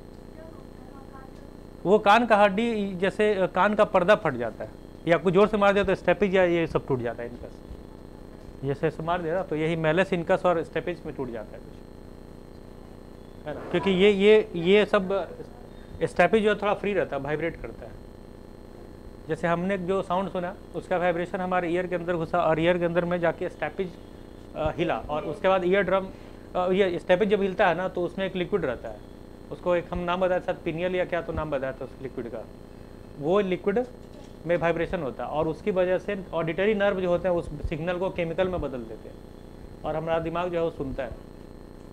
वो कान का हड्डी, जैसे कान का पर्दा फट जाता है या कुछ जोर से मार दिया तो स्टेपिज या ये सब टूट जाता है, इनकस जैसे ऐसे मार दिया तो यही मेलस, इनकस और स्टेपिज में टूट जाता है कुछ, है ना, क्योंकि ये सब स्टेपिज जो है थोड़ा फ्री रहता है, वाइब्रेट करता है। जैसे हमने जो साउंड सुना उसका वाइब्रेशन हमारे ईयर के अंदर घुसा, और ईयर के अंदर में जाके स्टेपिज हिला, और उसके बाद ईयर ड्रम, ये स्टेपिज जब हिलता है ना तो उसमें एक लिक्विड रहता है, उसको एक हम नाम बताया था, पिनियल या क्या तो नाम बताया था उस लिक्विड का, वो लिक्विड में वाइब्रेशन होता है, और उसकी वजह से ऑडिटरी नर्व जो होते हैं उस सिग्नल को केमिकल में बदल देते हैं, और हमारा दिमाग जो है वो सुनता है।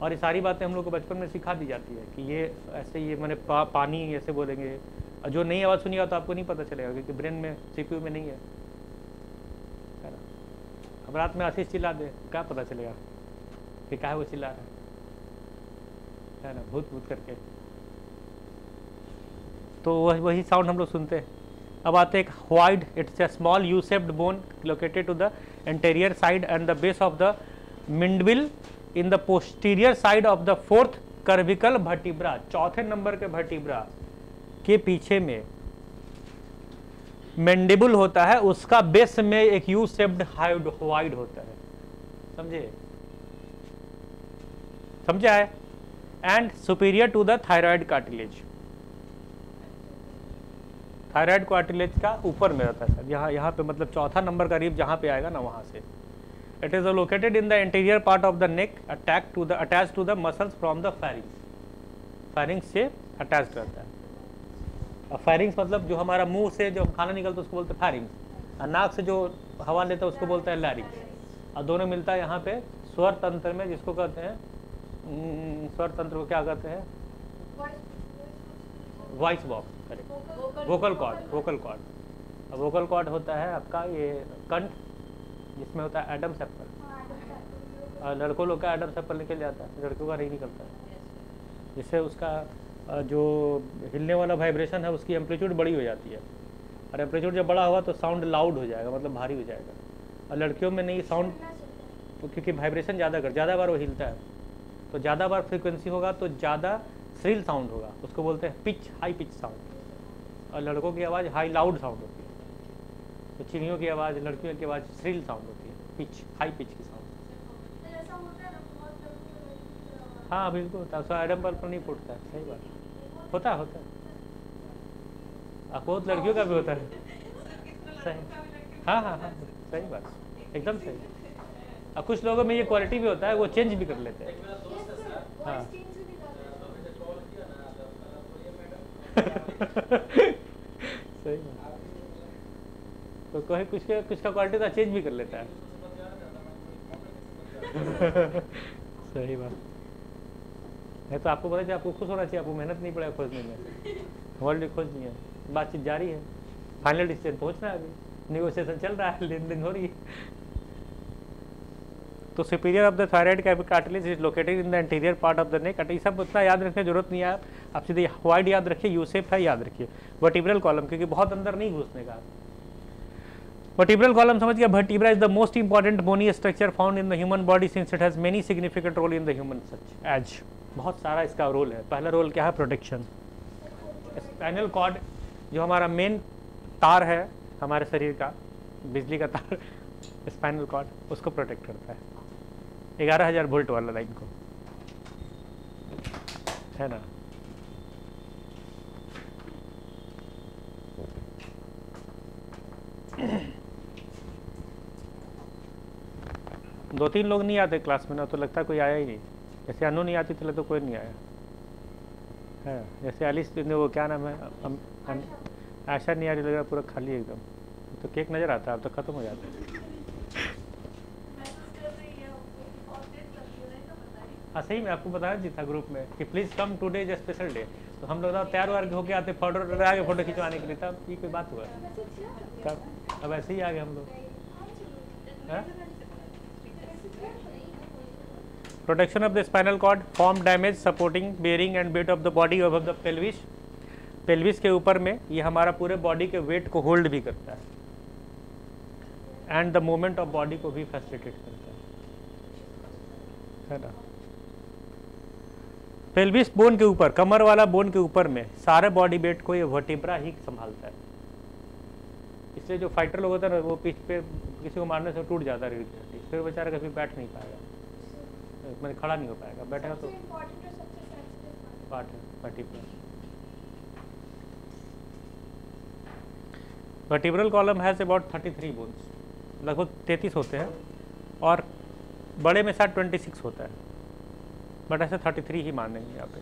और ये सारी बातें हम लोग को बचपन में सिखा दी जाती है कि ये ऐसे, ये मैंने पानी ऐसे बोलेंगे, जो नई आवाज़ सुनिएगा तो आपको नहीं पता चलेगा, क्योंकि ब्रेन में, सीपीयू में नहीं है ना। अब रात में आशीष चिल्ला दे, क्या पता चलेगा कि क्या है वो चिल्ला रहा है ना, भूत भूत करके, तो वही साउंड हम लोग सुनते हैं। अब आते हैं hyoid, it's a small U shaped bone located to the anterior side and the base of the mandible in the posterior side of the 4th cervical vertebra, चौथे नंबर के वर्टिब्रा के पीछे में मैंडिबल होता है, उसका बेस में एक यू शेप्ड वाइड होता है, समझे है, and superior to the thyroid cartilage, thyroid cartilage का ऊपर में रहता है, यहाँ पे मतलब चौथा नंबर का रिब जहाँ पे आएगा ना वहाँ से। It is located in the interior part of the neck, attach to the muscles from the pharynx, pharynx से अटैच रहता है। और फेरिंग्स मतलब जो हमारा मुंह से जो खाना निकलता है उसको बोलते हैं फेरिंग्स, और नाक से जो हवा लेता है उसको बोलते हैं लैरिंग्स, और दोनों मिलता है यहाँ पे स्वर तंत्र में, जिसको कहते हैं स्वर तंत्र को क्या कहते हैं, voice box, correct, vocal cord. Vocal cord होता है आपका ये कंठ, जिसमें होता है एडम सेप्पल, और लड़कों लोग का एडम सेप्पल निकल जाता है, लड़कों का नहीं निकलता है, जिससे उसका जो हिलने वाला वाइब्रेशन है उसकी एम्पलीट्यूड बड़ी हो जाती है, और एम्पलीट्यूड जब बड़ा होगा तो साउंड लाउड हो जाएगा, मतलब भारी हो जाएगा। और लड़कियों में नहीं, साउंड क्योंकि वाइब्रेशन ज़्यादा कर, ज़्यादा बार वो हिलता है, तो ज़्यादा बार फ्रीक्वेंसी होगा तो ज़्यादा श्रिल साउंड होगा, उसको बोलते हैं पिच, हाई पिच साउंड। और लड़कों की आवाज़ हाई लाउड साउंड होती है, तो चिड़ियों की आवाज़, लड़कियों की आवाज़ श्रिल साउंड होती है, पिच, हाई पिच की साउंड। हाँ बिल्कुल, तब से आडम्बर पर नहीं फूटता है, सही बात, होता है बहुत लड़कियों का भी होता है, सही। हाँ हाँ हाँ, सही बात, एकदम सही। और कुछ लोगों में ये क्वालिटी भी होता है, वो चेंज भी कर लेते हैं। हाँ सही बात, तो कोई कुछ का क्वालिटी तो चेंज भी कर लेता है। सही बात है, तो आपको पता चाहिए, आपको खुश होना चाहिए, आपको मेहनत नहीं पड़ेगा खोजने में, वर्ल्ड खोज नहीं है, बातचीत जारी है, फाइनल डिसीजन पहुंचना है, अभी निगोशिएशन चल रहा है, लेन देन हो रही है। तो superior of the thyroid cartilage is located in the interior part of the नेक। ये सब उतना याद रखने की जरूरत नहीं है, आप सीधे वाइड याद रखिए, यूसेफ है याद रखिए। वर्टिब्रल कॉलम, क्योंकि बहुत अंदर नहीं घुसने का। वर्टिब्रल कॉलम समझ गया। Vertebra is the most important bony structure found in the human body since it has many significant role in the human such as. बहुत सारा इसका रोल है। पहला रोल क्या है? प्रोटेक्शन। स्पाइनल कॉर्ड जो हमारा मेन तार है हमारे शरीर का, बिजली का तार, स्पाइनल कॉर्ड उसको प्रोटेक्ट करता है। 11,000 वोल्ट वाला लाइन को, है ना। दो तीन लोग नहीं आते क्लास में ना, तो लगता है कोई आया ही नहीं। जैसे अनु नहीं आती थी तो कोई नहीं आया है। जैसे एलिस ने, वो क्या नाम है, आशा नहीं आ रही, लग रहा पूरा खाली एकदम। तो केक नज़र आता है, अब तो ख़त्म हो जाता है। हाँ सही में आपको बताया जी था ग्रुप में कि please come today is special day. तो हम लोग तैयार वार होके आते, फोटो आगे फोटो खिंचवाने के लिए, तब ये कोई बात हुआ तब, अब ऐसे ही आ गए हम लोग। Protection of the spinal cord, form damage supporting bearing and weight of the body above the pelvis. Pelvis के ऊपर में ये हमारा पूरे बॉडी के वेट को होल्ड भी करता है, and the movement of body को भी फैसिलिटेट करता है ना। पेल्विस बोन के ऊपर, कमर वाला बोन के ऊपर में सारे बॉडी वेट को ये वर्टिब्रा ही संभालता है। इसलिए जो फाइटर लोग होते हैं ना, वो पीठ पे किसी को मारने से टूट जाता है, फिर बेचारा कभी बैठ नहीं पाएगा, मैंने खड़ा नहीं हो पाएगा, बैठेगा तो पार्ट है vertebra. Vertebral column has about 33 bones, लगभग 33 होते हैं, और बड़े में शायद 26 होता है, बट ऐसे 33 ही मानेंगे यहाँ पे।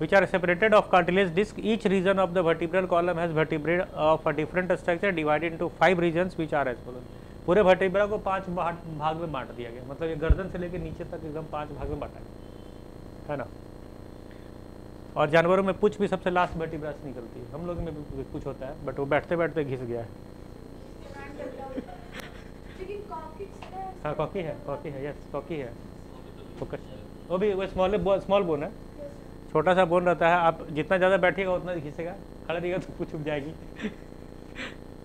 Which are separated of cartilage disc, each region of the vertebral column has vertebrae of a different structure divided into 5 regions which are as follows. पूरे वर्टिब्रा को 5 भाग में बांट दिया गया, मतलब ये गर्दन से लेकर नीचे तक एकदम 5 भाग में बांटा गया, है ना। और जानवरों में पूछ भी सबसे लास्ट वर्टिब्रा से निकलती है, हम लोग में भी पूछ होता है, बट वो बैठते बैठते घिस गया है। हाँ कॉकी है, यस कॉकी है, फोकस, वो भी वो स्मॉल बोन है, छोटा सा बोन रहता है। आप जितना ज़्यादा बैठिएगा उतना घिसेगा, खड़ा रहिएगा तो पूछ उग जाएगी।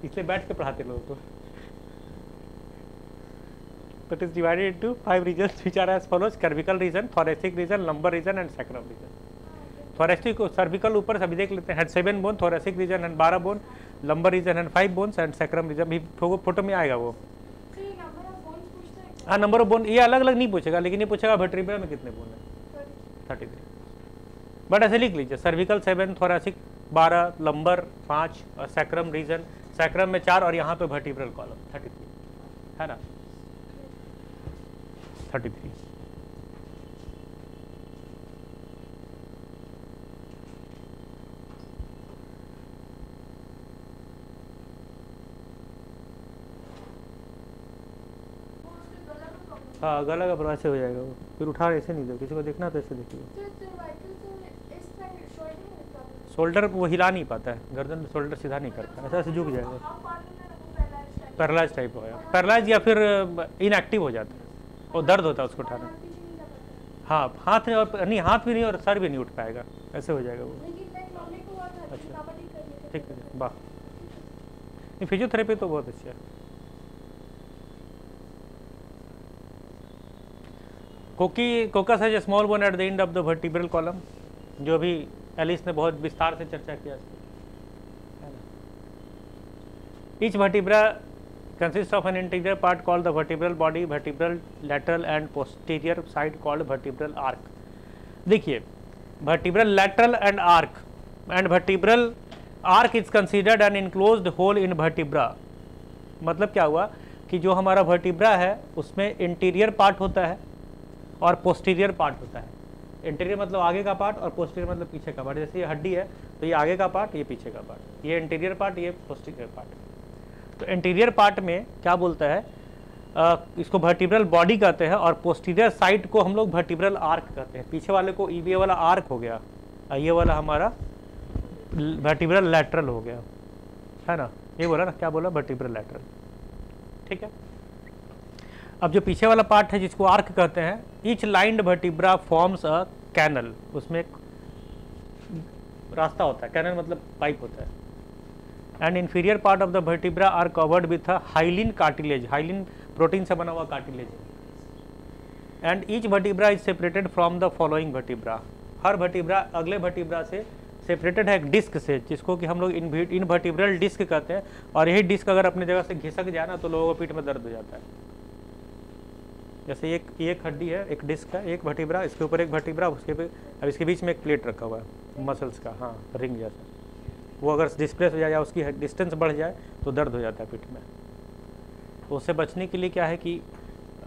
इसलिए बैठ के पढ़ाते लोगों को। It is divided into 5 regions which are as follows: cervical region, thoracic region, lumbar region and sacrum region. Thoracic को cervical ऊपर सभी देख लेते हैं, 7 bone, thoracic region and 12 bone, lumbar region and 5 bones and sacrum region भी photo में आएगा वो। हाँ नंबर ऑफ बोन ये अलग अलग नहीं पूछेगा, लेकिन ये पूछेगा वर्टिब्रा में कितने बोन है, 33। बट ऐसे लिख लीजिए, सर्विकल 7, थोरेसिक 12, लंबर 5 और सैक्रम रीजन, सैक्रम में 4 और यहाँ पे वर्टिब्रल कॉलम 33, है ना, 33। हाँ गला का प्रवास से हो जाएगा वो, फिर उठा ऐसे नहीं दो, किसी को देखना तो ऐसे देखिए। शोल्डर वो हिला नहीं पाता है, गर्दन में शोल्डर सीधा नहीं करता, ऐसा ऐसे झुक जाएगा, पैरालाइज टाइप हो गया, पैरालाइज या फिर इनएक्टिव हो जाता है, और दर्द होता है उसको उठाना। हाँ हाथ नहीं, और नहीं हाथ भी नहीं और सर भी नहीं उठ पाएगा, ऐसे हो जाएगा वो। अच्छा ठीक है, वाह, फिजियोथेरेपी तो बहुत अच्छा है। कोकस है small bone at the end of the vertebral column, जो भी एलिस ने बहुत विस्तार से चर्चा किया इसकी, है ना। Each vertebra consist of an interior part called the vertebral body, vertebral lateral and posterior side called vertebral arch. देखिए vertebral lateral and vertebral arch is considered an enclosed hole in vertebra. मतलब क्या हुआ कि जो हमारा vertebra है उसमें interior part होता है और पोस्टीरियर पार्ट होता है। इंटीरियर मतलब आगे का पार्ट और पोस्टीरियर मतलब पीछे का पार्ट। जैसे ये हड्डी है तो ये आगे का पार्ट, ये पीछे का पार्ट, ये इंटीरियर पार्ट, ये पोस्टीरियर पार्ट। तो इंटीरियर पार्ट में क्या बोलता है, इसको वर्टिब्रल बॉडी कहते हैं और पोस्टीरियर साइड को हम लोग वर्टिब्रल आर्क कहते हैं। पीछे वाले को ये वाला आर्क हो गया, ये वाला हमारा वर्टिब्रल लैटरल हो गया, है ना। ये बोला ना, क्या बोला, वर्टिब्रल लैटरल, ठीक है। अब जो पीछे वाला पार्ट है जिसको आर्क कहते हैं, each lined vertebra forms a canal. उसमें एक रास्ता होता है, कैनल मतलब पाइप होता है। And inferior part of the vertebra are covered with a hyaline cartilage, hyaline protein से बना हुआ cartilage. And each vertebra is separated from the following vertebra. हर वर्टिब्रा अगले वर्टिब्रा से सेपरेटेड है एक डिस्क से, जिसको कि हम लोग इनवर्टिब्रल डिस्क कहते हैं। और यही डिस्क अगर अपनी जगह से घिसक जाए ना तो लोगों को पीठ में दर्द हो जाता है। जैसे एक हड्डी है, एक डिस्क है, एक वर्टिब्रा, इसके ऊपर एक वर्टिब्रा, उसके पे अब इसके बीच में एक प्लेट रखा हुआ है मसल्स का, हाँ रिंग जैसा। वो अगर डिस्प्लेस हो जाए या उसकी डिस्टेंस बढ़ जाए तो दर्द हो जाता है पीठ में। तो उससे बचने के लिए क्या है कि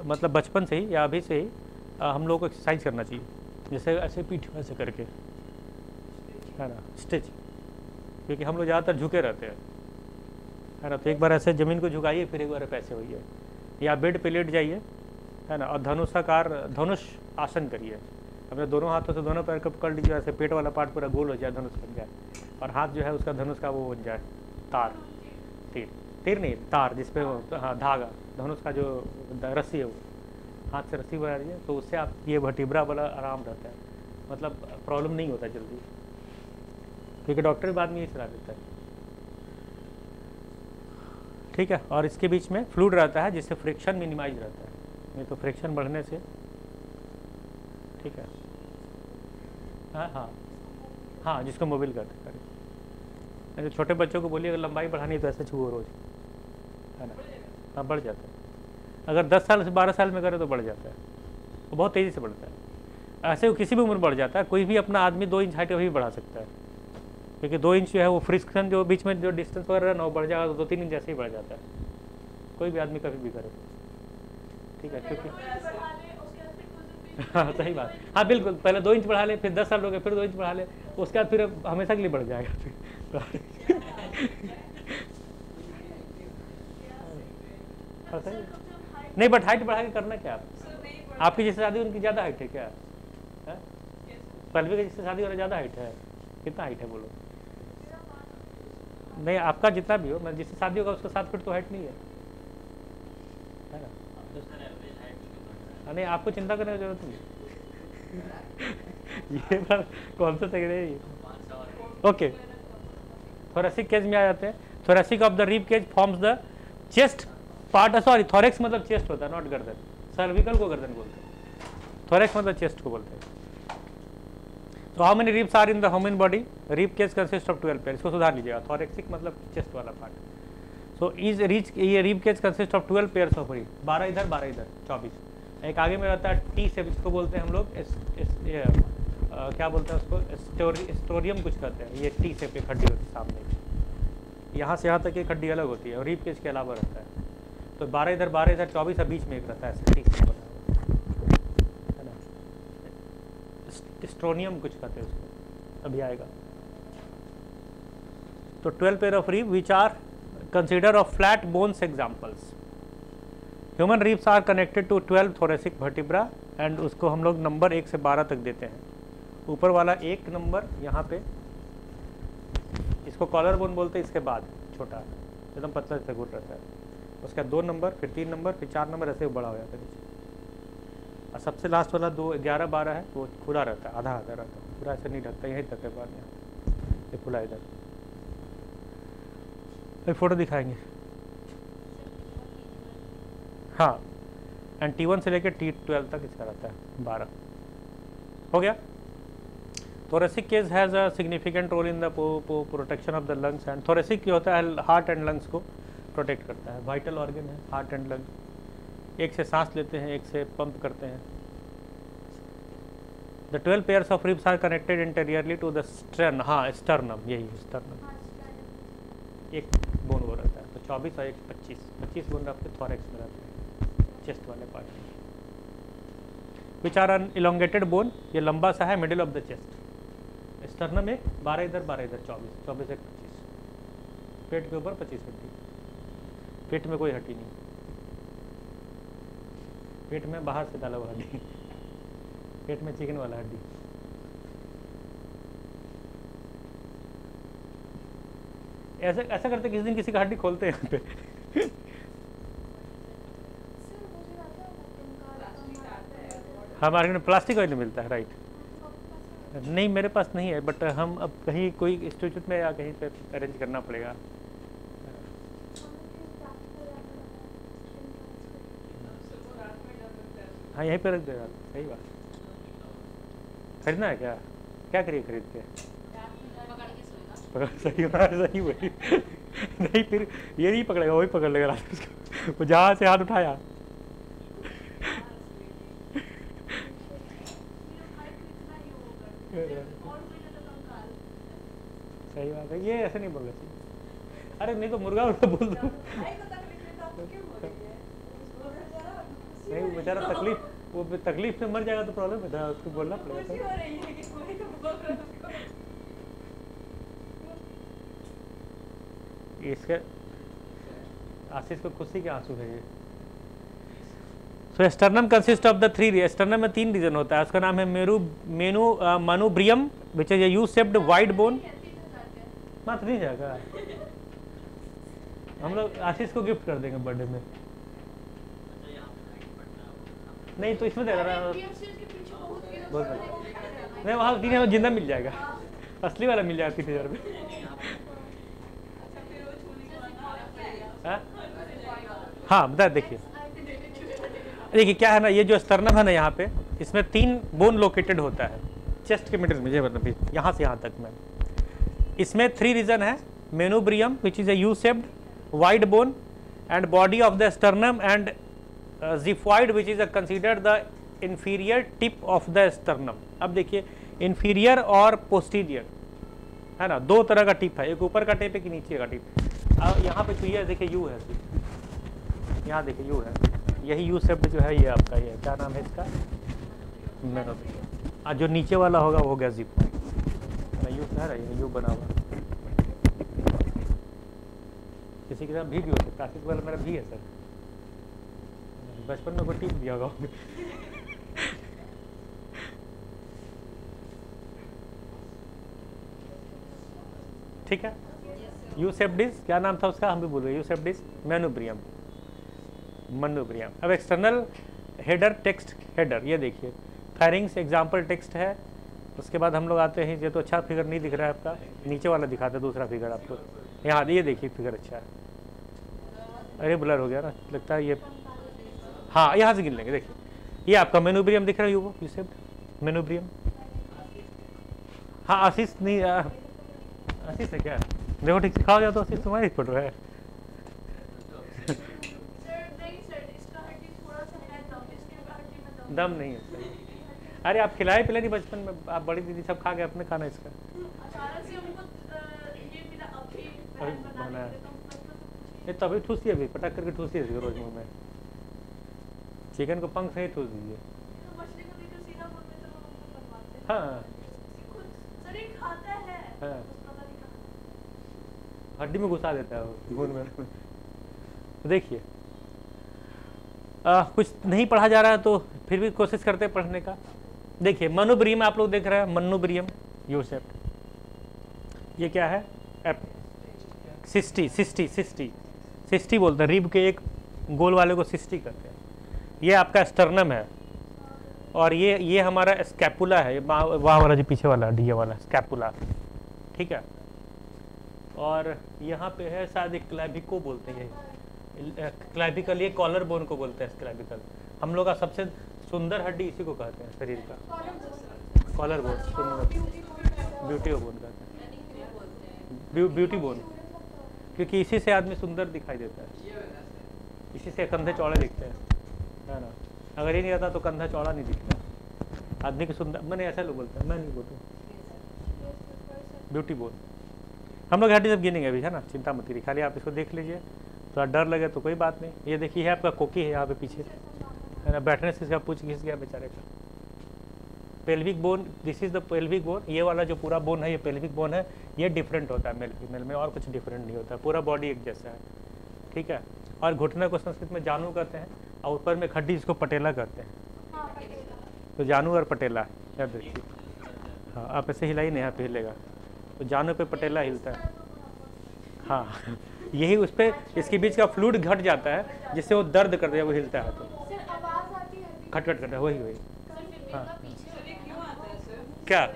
मतलब बचपन से ही या अभी से ही हम लोग को एक्सरसाइज करना चाहिए। जैसे ऐसे पीठ ऐसे करके, है ना, स्टिच, क्योंकि हम लोग ज़्यादातर झुके रहते हैं, है ना। तो एक बार ऐसे ज़मीन को झुकाइए, फिर एक बार ऐसे होइए, या बेड पे लेट जाइए, है ना, और धनुष आसन करिए। अपने दोनों हाथों से दोनों पैर को पकड़ लीजिए, ऐसे पेट वाला पार्ट पूरा गोल हो जाए, धनुष बन जाए, और हाथ जो है उसका धनुष का वो बन जाए तार, तीर नहीं तार, जिसपे हाँ धागा, धनुष का जो रस्सी है वो हाथ से रस्सी बना दीजिए, तो उससे आप ये वर्टिब्रा वाला आराम रहता है, मतलब प्रॉब्लम नहीं होता जल्दी, क्योंकि डॉक्टर बाद में ये सलाह देता है, ठीक है। और इसके बीच में फ्लूइड रहता है जिससे फ्रिक्शन मिनिमाइज रहता है, नहीं तो फ्रिक्शन बढ़ने से, ठीक है। हाँ हाँ हाँ, जिसको मोबाइल करते हैं। छोटे बच्चों को बोलिए अगर लंबाई बढ़ानी है तो ऐसे छुओ रोज, है ना, हाँ बढ़ जाता है। अगर 10 साल से 12 साल में करे तो बढ़ जाता है, तो बहुत तेज़ी से बढ़ता है। ऐसे किसी भी उम्र बढ़ जाता है, कोई भी अपना आदमी 2 इंच हाइट अभी बढ़ा सकता है, क्योंकि 2 इंच जो है वो फ्रिक्शन जो बीच में जो डिस्टेंस वगैरह ना वो बढ़ जाएगा तो 2-3 इंच ऐसे ही बढ़ जाता है, कोई भी आदमी कभी भी करे, ठीक है। क्योंकि हाँ सही बात, हाँ बिल्कुल, पहले 2 इंच बढ़ा ले, फिर 10 साल हो गए, फिर 2 इंच बढ़ा ले, उसके बाद फिर हमेशा के लिए बढ़ जाएगा फिर। नहीं, बट हाइट बढ़ा के करना क्या आप? आपकी जिससे शादी उनकी ज़्यादा हाइट है क्या? पल्लवी की जिससे शादी हो रहा ज़्यादा हाइट है, कितना हाइट है बोलो? नहीं, आपका जितना भी हो, मैं जिससे शादी होगा उसका 7 फीट तो हाइट नहीं है ना? नहीं, आपको चिंता करने की जरूरत नहीं। ये बात कौन सा सही है? ओके, थोरेसिक केज में आ जाते हैं। Thoracic of the rib cage forms the chest part, sorry thorax मतलब चेस्ट होता है, नॉट गर्दन। सर्विकल को गर्दन बोलते हैं, थोरेक्स मतलब चेस्ट को बोलते हैं। तो how many ribs are in the human body? Rib cage consist of 12 pair, इसको सुधार लीजिएगा, थोरेक्सिक मतलब चेस्ट वाला पार्ट। सो इज रिच, ये rib cage consist of 12 pairs of rib, 12 इधर 12 इधर, 24। एक आगे में रहता है टी शेप, इसको बोलते हैं हम लोग क्या बोलते हैं उसको, स्टोरियम कुछ कहते हैं। ये टी शेप एक हड्डी होती है सामने, यहाँ से यहाँ तक एक हड्डी अलग होती है और रिब केज के अलावा रहता है। तो 12 इधर 24 और बीच में एक रहता है टी शेप बना है ना, स्ट्रोनियम कुछ कहते हैं उसको, अभी आएगा। तो 12 pair of rib which are consider of flat bones examples. Human ribs are connected to 12 thoracic vertebra and उसको हम लोग नंबर 1 से 12 तक देते हैं। ऊपर वाला 1 नंबर यहाँ पे, इसको कॉलर बोन बोलते हैं, इसके बाद छोटा एकदम पतला से गुट रहता है, उसका 2 नंबर, फिर 3 नंबर, फिर 4 नंबर, ऐसे बड़ा हो जाता है नीचे। और सबसे लास्ट वाला 2 11 12 है, वो खुला रहता है, आधा आधा रहता है, पूरा ऐसे नहीं ढकता, यहीं तक है बाद में ये खुला इधर। फोटो दिखाएंगे। हाँ, एंड T1 से लेकर T12 तक इसका रहता है 12। हो गया। Thoracic case has a significant role in the protection of the lungs and thoracic क्या होता है, हार्ट एंड लंग्स को प्रोटेक्ट करता है। वाइटल ऑर्गन है हार्ट एंड लंग, एक से सांस लेते हैं, एक से पंप करते हैं। The 12 pairs of ribs are connected interiorly to the stern, हाँ स्टर्नम, यही स्टर्नम, एक बोन वो रहता है। तो 24 और 25 बोन आपके थोरेक्स में रहते हैं, चेस्ट वाले पार्ट में। Which are an elongated bone, ये लंबा सा है, middle of the chest. Sternum एक 12 इधर 12 इधर, 24 एक 25। पेट के ऊपर 25 हड्डी, पेट में कोई हड्डी नहीं, पेट में बाहर से डाला हुआ हड्डी, पेट में चिकन वाला हड्डी। ऐसा ऐसा करते किसी दिन किसी का हड्डी खोलते हैं यहाँ पे। हाँ मार्केट में प्लास्टिक ऑयल मिलता है, राइट। नहीं मेरे पास नहीं है, बट हम अब कहीं कोई इंस्टीट्यूट में या कहीं पे अरेंज करना पड़ेगा। हाँ यहीं पे रख देगा, सही बात। खरीदना है क्या, क्या करिए खरीद के? सही सही वही नहीं, फिर ये नहीं पकड़ेगा, वही पकड़ लेगा रात उसको, वो जहाँ से हाथ उठाया। सही बात है, ये ऐसे नहीं बोलना चाहिए। अरे नहीं तो मुर्गा उर्गा बोल दो। नहीं वो बेचारा तकलीफ, वो तकलीफ से मर जाएगा तो प्रॉब्लम है था, उसको बोलना पड़ेगा। इसके आशीष को खुशी के आंसू है ये। So sternum consist of the 3, sternum में 3 रीजन होता है। उसका नाम है manubrium which is a U shaped wide bone. मात्र नहीं जाएगा, हम लोग आशीष को गिफ्ट कर देंगे बर्थडे में। नहीं तो इसमें देगा ना, नहीं वहाँ 3000 जिंदा मिल जाएगा, असली वाला मिल जाएगा 30,000 में। हाँ बता, देखिए देखिए क्या है ना, ये जो स्टर्नम है ना यहाँ पे, इसमें 3 बोन लोकेटेड होता है चेस्ट के मिडिल में, ये मतलब यहाँ से यहाँ तक में। इसमें 3 रीजन है, manubrium which is a U shaped wide bone and body of the sternum and xiphoid which is considered the inferior tip of the sternum. अब देखिए इंफीरियर और पोस्टीरियर है ना, 2 तरह का टिप है, एक ऊपर का टिप एक नीचे का टिप। अब यहाँ पे छुइए, देखिए यू है, यहाँ देखिए यू है, यही यू शेप्ड जो है ये आपका, ये क्या नाम है इसका, मेनुब्रियम। जो नीचे वाला होगा वो हो गया ज़िफॉइड। यू है ना, यू बना हुआ, किसी के साथ भी हो सकता है, वाला मेरा भी है सर, बचपन में कोई टिप दिया होगा। ठीक है, यू शेप्ड क्या नाम था उसका, हम भी बोल रहे हैं, यू शेप्ड मेनुब्रियम, मेनुब्रियम। अब एक्सटर्नल हेडर, टेक्स्ट हेडर, ये देखिए फेरिंग्स एग्जाम्पल टेक्स्ट है। उसके बाद हम लोग आते हैं, ये तो अच्छा फिगर नहीं दिख रहा है आपका, नीचे वाला दिखाता है दूसरा फिगर आपको, यहाँ ये देखिए फिगर अच्छा है। अरे ब्लर हो गया ना, लगता है ये, हाँ यहाँ से गिन लेंगे। देखिए ये आपका मेनुब्रियम दिख रहा है, यू शेप्ड मेनुब्रियम। हाँ आशीष नहीं, आशीष है क्या, देखो ठीक से खाओ जाओ तो आशीष तुम्हारी फोटो है। दम नहीं है सर। अरे आप खिलाए पिलाए नहीं बचपन में, आप बड़ी दीदी सब खा गए, अपने खाना इसका बनाया। ये तभी ठूसी अभी पटक करके ठूसी है रोज मुँह में, चिकन को पंख से ही ठूस दीजिए। हाँ हाँ हड्डी में घुसा देता है वो खून में। तो देखिए कुछ नहीं पढ़ा जा रहा है तो फिर भी कोशिश करते हैं पढ़ने का। देखिए मेनुब्रियम आप लोग देख रहे हैं, मेनुब्रियम यू शेप्ड। ये क्या है, सिस्टी बोलते हैं, रिब के एक गोल वाले को सिस्टी कहते हैं। ये आपका स्टर्नम है, और ये हमारा स्कैपुला है, वहाँ वाला जो पीछे वाला डी वाला स्कैपुला, ठीक है। और यहाँ पे है शायद एक क्लैविको बोलते हैं, क्लैविकल, ये कॉलर बोन को बोलते हैं क्लैविकल। हम लोग का सबसे सुंदर हड्डी इसी को कहते हैं शरीर का, कॉलर बोन, सुंदर, ब्यूटी बोन कहते हैं, ब्यूटी बोन, क्योंकि इसी से आदमी सुंदर दिखाई देता है, इसी से कंधे चौड़े दिखते हैं, है ना। अगर ये नहीं रहता तो कंधा चौड़ा नहीं दिखता आदमी की सुंदर, मैंने ऐसा लोग बोलते हैं, मैं नहीं बोलता, ब्यूटी बोन। हम लोग हड्डी सब गिनेंगे अभी, है ना, चिंता मत करिए, खाली आप इसको देख लीजिए। थोड़ा डर लगे तो कोई बात नहीं। ये देखिए है आपका कोकी है यहाँ पे पीछे, है ना, बैठने से इसका पूछ घिस गया बेचारे का। Pelvic bone, this is the pelvic bone. ये वाला जो पूरा बोन है ये पेल्विक बोन है। ये डिफरेंट होता है मेल फीमेल में, और कुछ डिफरेंट नहीं होता, पूरा बॉडी एक जैसा है, ठीक है। और घुटने को संस्कृत में जानू कहते हैं, और ऊपर में खड्डी इसको पटेला कहते हैं। तो जानू और पटेला याद रखिए। हाँ, आप ऐसे हिलाइए नहीं, यहाँ पे हिलेगा, तो जानू पे पटेला हिलता है। हाँ यही उस पर इसके बीच का फ्लूइड घट जाता है, जिससे वो दर्द करता है, वो हिलता है तो खटखट करता है, वही वही। हाँ क्या,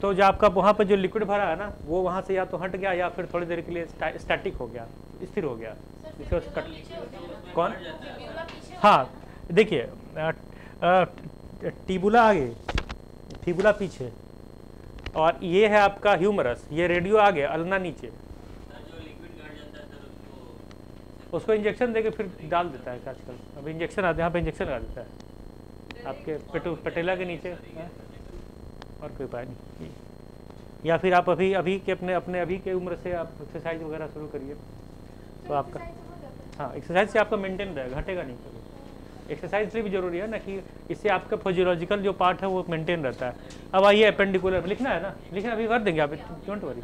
तो जो आपका वहाँ पर जो लिक्विड भरा है ना, वो वहाँ से या तो हट गया या फिर थोड़ी देर के लिए स्टैटिक हो गया, स्थिर हो गया। कौन, हाँ देखिए, टिबुला आगे, फिबुला पीछे, और ये है आपका ह्यूमरस, ये रेडियो आगे, अल्ना नीचे। उसको इंजेक्शन देके फिर डाल देता है आजकल, अब इंजेक्शन आते हैं, यहाँ पे इंजेक्शन लगा देता है आपके पटेला के नीचे, और कोई उपाय नहीं। या फिर आप अभी के अपने अभी के उम्र से आप एक्सरसाइज वगैरह शुरू करिए, तो आपका, हाँ एक्सरसाइज से आपका मेंटेन रहेगा, घटेगा नहीं कभी। एक्सरसाइज इसलिए भी जरूरी है ना कि इससे आपका फिजियोलॉजिकल जो पार्ट है वो मेंटेन रहता है। अब आइए अपेंडिकुलर, लिखना है ना, लिखना अभी कर देंगे आप, डोंट वरी।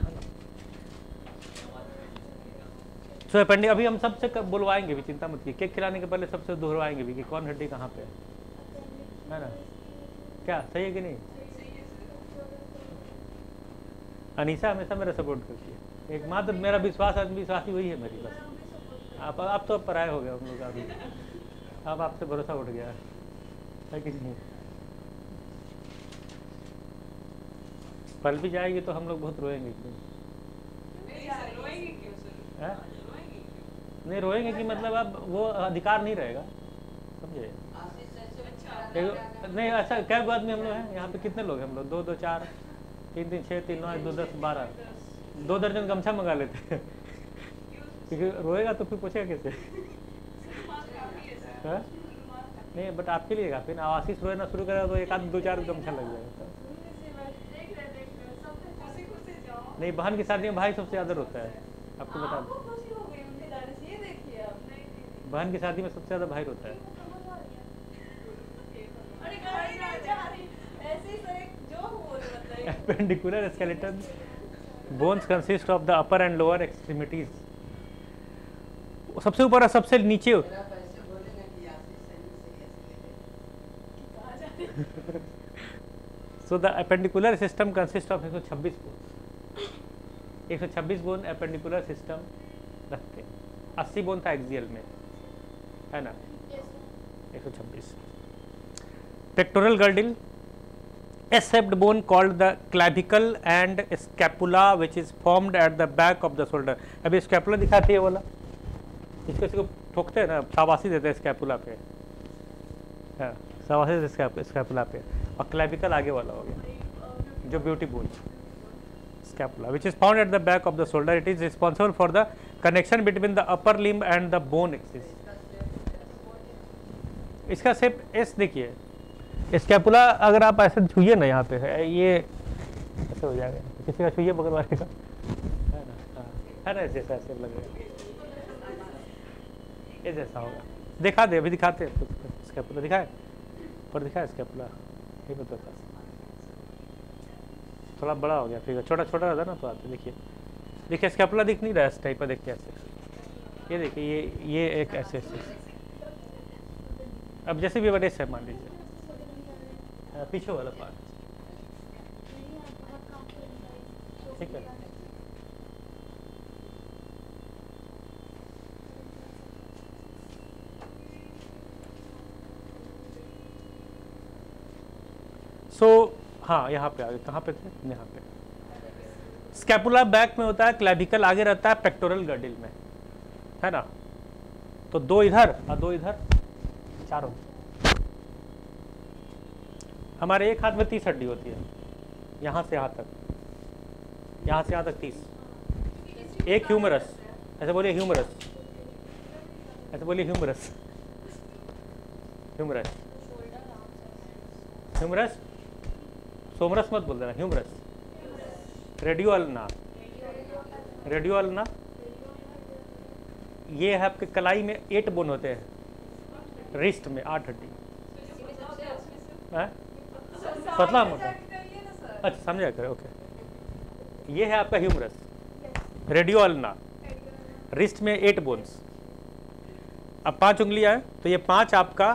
सो अपेंडिक अभी हम सबसे बुलवाएंगे भी, चिंता मत कीजिए। केक खिलाने के पहले सबसे दोहराएंगे भी कि कौन हड्डी कहाँ पे है ना। क्या सही है कि नहीं? अनीसा हमेशा मेरा सपोर्ट करती है, एकमात्र मेरा विश्वासी वही है मेरी, बस। आप तो पराये हो गए हम लोग, अभी अब आपसे भरोसा उठ गया है कि नहीं। पल भी जाएगी तो हम लोग बहुत रोएंगे। नहीं रोएंगे कि मतलब अब वो अधिकार नहीं रहेगा, समझे। नहीं ऐसा क्या आदमी हम लोग हैं यहाँ पे, कितने लोग हैं हम लोग, 2 2 4 3 3 6 3 9 2 10 12, 2 दर्जन गमछा मंगा लेते हैं क्योंकि रोएगा तो फिर पूछेगा कैसे। नहीं बट आपके लिए काफी ना, आशीष रोना शुरू करेगा तो 1 2 4 गमछा लग जाएगा। नहीं, बहन की शादी में भाई सबसे ज्यादा रोता है, आपको बता दो। बहन की शादी में सबसे ज्यादा भाई रोता है। Appendicular skeleton bones consist of the upper and lower extremities. सबसे ऊपर और सबसे नीचे। So the appendicular system consists of 126 bones. 126 bone appendicular system रखते हैं। 80 बोन था एक्सियल में, है ना, 126। Pectoral girdle, a shaped bone called the clavicle and scapula which is formed at the back of the shoulder। अभी scapula दिखाती है बोला, इसको ठोकते हैं ना, शाबाशी देते हैं स्कैपुला पे, हाँ शाबाशी देते स्कैपुला पे, और क्लैविकल आगे वाला हो गया जो beauty bone. Scapula which is found at the back of the shoulder, it is responsible for the connection between the upper limb and the bone axis। इसका शेप एस देखिए, स्कैपुला अगर आप ऐसे छुइए ना, यहाँ पे है ये ऐसे हो जाएगा, किसी का छुइए पकड़ मारेगा, है ना, है ना, जैसा ऐसे लगेगा, ये जैसा होगा। दिखा दे, अभी दिखाते हैं स्कैपुला, दिखाए पर दिखाए स्कैपुला, ये बता थोड़ा बड़ा हो गया, फिर छोटा छोटा रहता ना, तो आते देखिए स्कैपुला दिख नहीं रहा है इस टाइप का, देखिए ऐसे, ये देखिए ये एक ऐसे, अब जैसे भी बड़े से मान लीजिए पीछे वाला पार्ट, ठीक है। हाँ यहाँ पे आगे, कहाँ पे थे, यहाँ पे। स्कैपुला बैक में होता है, क्लैविकल आगे रहता है पेक्टोरल गर्डिल में, है ना। तो 2 इधर और 2 इधर, 4 होंगे। हमारे एक हाथ में 30 हड्डी होती है, यहाँ से यहाँ तक, यहाँ से यहाँ तक 30। एक ह्यूमरस, ऐसे बोलिए ह्यूमरस, ऐसे बोलिए ह्यूमरस, ह्यूमरस, ह्यूमरस, सोमरस मत बोल देना, humerus. Radio ulna, radio ulna, ये है आपके कलाई में 8 बोन होते हैं, रिस्ट में 8 हड्डी। पतला मोटा, अच्छा समझा कर, ओके। ये है आपका ह्यूमरस, रेडियो अल्ना, रिस्ट में 8 बोन्स। अब 5 उंगलियां हैं, तो ये 5 आपका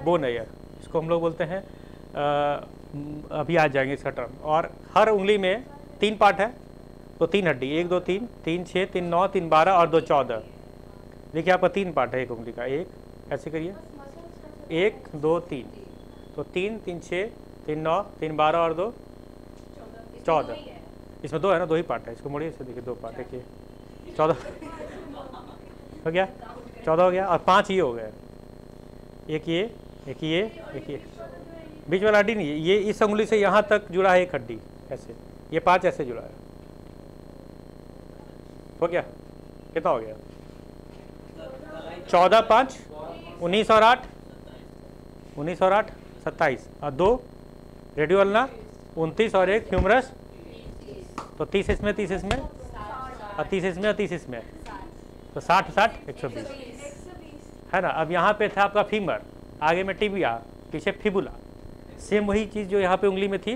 बोन है, ये इसको हम लोग बोलते हैं अभी आ जाएंगे इसका टर्म। और हर उंगली में 3 पार्ट है, तो 3 हड्डी, 1 2 3, 3 6, 3 9, 3 12 और 2 14। देखिए आपका 3 पार्ट है एक उंगली का, एक ऐसे करिए, 1 2 3, तो 3 3 6, 3 9, 3 12 और 2 14। इसमें 2 है ना, 2 ही पार्ट है, इसको मोड़िए से, देखिए 2 पार्ट है, कि 14 हो गया, 14 हो गया, और 5 ये हो गए, एक ये, एक ये, एक ये, बीच वाला हड्डी नहीं है, ये इस उंगली से यहाँ तक जुड़ा है एक हड्डी ऐसे, ये 5 ऐसे जुड़ा है, हो गया, कितना हो गया? 14 5 19 और 8, 19 और 8 27, और 2 रेडियो अल्ना 29 और 1 ह्यूमरस, तो 30 इसमें, 30 इसमें, और 30 इसमें, और 30 इसमें, तो 60 60 120 है ना। अब यहाँ पे था आपका फीमर, आगे में टिबिया, पीछे फिबुला, सेम वही चीज़ जो यहाँ पे उंगली में थी,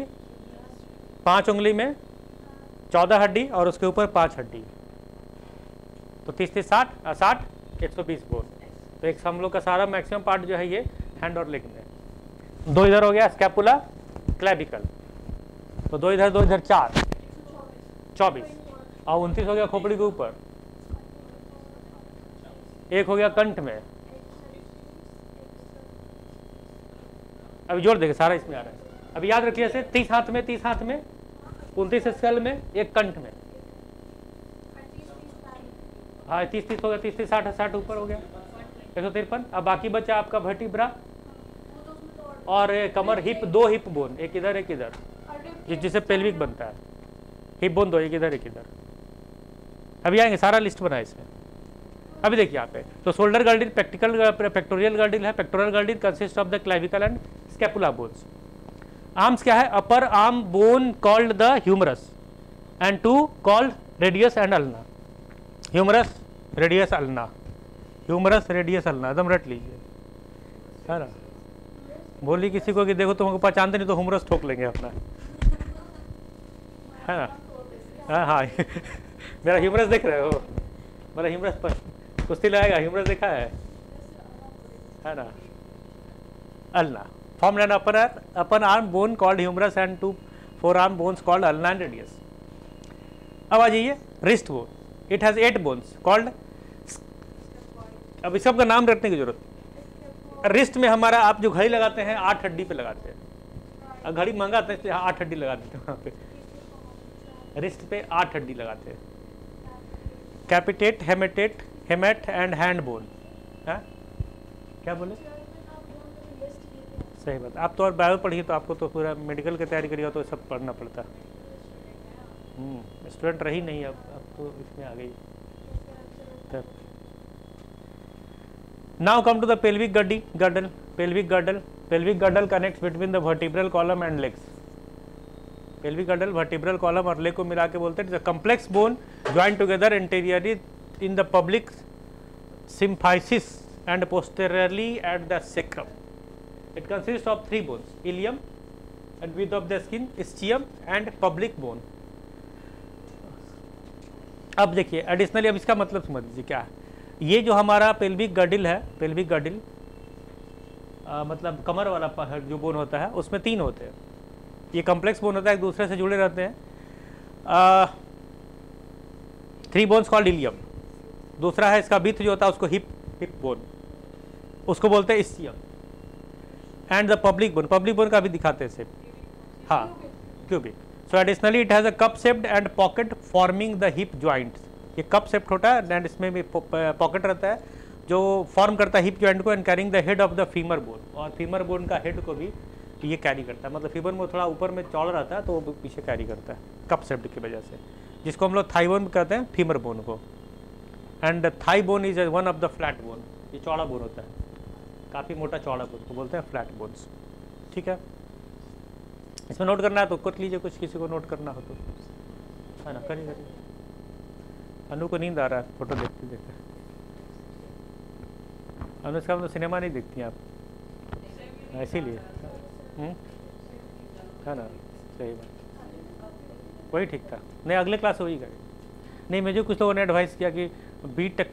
5 उंगली में 14 हड्डी और उसके ऊपर 5 हड्डी, तो 30 30 60 और 60 120 बोन। तो एक हम लोग का सारा मैक्सिमम पार्ट जो है ये हैंड और लेग में। 2 इधर हो गया स्कैपुला, क्लैविकल, तो 2 इधर 4 24, और 29 हो गया खोपड़ी के ऊपर, 1 हो गया कंठ में। अभी जोड़ देंगे, सारा इसमें आ रहा है। अभी याद रखिए ऐसे 30 हाथ में, 30 हाथ में, 29 स्कल में, 1 कंठ में, हाँ 30 30 हो गया, 30 30 60 60 ऊपर हो गया 153। अब बाकी बचा आपका वर्टिब्रा और कमर, हिप, 2 हिप बोन, एक इधर एक इधर, जिससे पेल्विक बनता है, हिप बोन 2, एक इधर एक इधर। अभी आएंगे, सारा लिस्ट बना है इसमें। अभी देखिए यहाँ पे, तो शोल्डर गर्डिल, पेक्टोरियल गर्डिल है, pectoral girdle consist of the clavicle and scapula bones. Arms क्या है? Upper arm bone called the humerus and 2 called radius and ulna. Humerus, radius, ulna, humerus, radius, ulna, एकदम रट लीजिए, है ना। बोली किसी को कि देखो तुमको पहचानते नहीं तो ह्यूमरस ठोक लेंगे अपना, है ना। हाँ हाँ मेरा ह्यूमरस देख रहे हो, मेरा ह्यूमरस पर कुश्ती लगाएगा, ह्यूमरस देखा है ना। Ulna form an upper arm bone called humerus and 2 forearm bones called ulna and radius। अब आ जाइए wrist bone, it has 8 bones called, अब इस सब का नाम रखने की जरूरत। रिस्ट में हमारा आप जो घड़ी लगाते हैं 8 हड्डी पे लगाते हैं, अब घड़ी महंगा आता है इसलिए 8 हड्डी लगा देते हैं वहाँ पे, रिस्ट पे 8 हड्डी लगाते हैं। Capitate, hamate, hamate and hand bone, है क्या बोले? सही बात। आप तो और बायो पढ़िए तो आपको तो पूरा मेडिकल की तैयारी करिए तो सब पढ़ना पड़ता है। स्टूडेंट रही नहीं, अब तो इसमें आ गई। Now come to the pelvic girdle. Pelvic girdle connects between the vertebral column and legs. Pelvic girdle vertebral column और लेग को मिला के बोलते हैं complex bone join together interiorly in the public symphysis and posteriorly at the sacrum. It consists of 3 bones: ilium and width of the skin, ischium and pubic bone. अब देखिए additionally, अब इसका मतलब समझ लीजिए क्या है। ये जो हमारा पेल्विक गर्डिल है, पेल्विक गर्डिल मतलब कमर वाला जो बोन होता है उसमें 3 होते हैं। ये कॉम्प्लेक्स बोन होता है, एक दूसरे से जुड़े रहते हैं। 3 बोन्स कॉल्ड इलियम, दूसरा है इसका बीथ जो होता है उसको हिप बोन, उसको बोलते हैं ischium, and the public bone का भी दिखाते हैं शेप, हाँ cubic. So additionally it has a cup shaped and pocket forming the hip joints. ये कप शेप्ड होता है एंड इसमें भी पॉकेट रहता है जो फॉर्म करता है हिप जॉइंट को and carrying the head of the femur bone, और फीमर बोन का हेड को भी ये कैरी करता है, मतलब फीमर बोन थोड़ा ऊपर में चौड़ा रहता है तो वो पीछे कैरी करता है कप शेप्ड की वजह से, जिसको हम लोग थाई बोन कहते हैं, फीमर बोन को। And thigh bone is one of the flat bone, ये चौड़ा बोन होता है, काफ़ी मोटा चौड़ा बोन को बोलते हैं फ्लैट बोन्स। ठीक है, इसमें नोट करना है तो कर लीजिए, कुछ किसी को नोट करना हो तो, है ना, करिए करिए। अनु को नींद आ रहा है फोटो देखते देखते। अनुष्का तो सिनेमा नहीं देखती हैं आप, इसीलिए है ना, सही बात, वही ठीक था। नहीं अगले क्लास वही करें। नहीं मुझे कुछ लोगों ने एडवाइस किया कि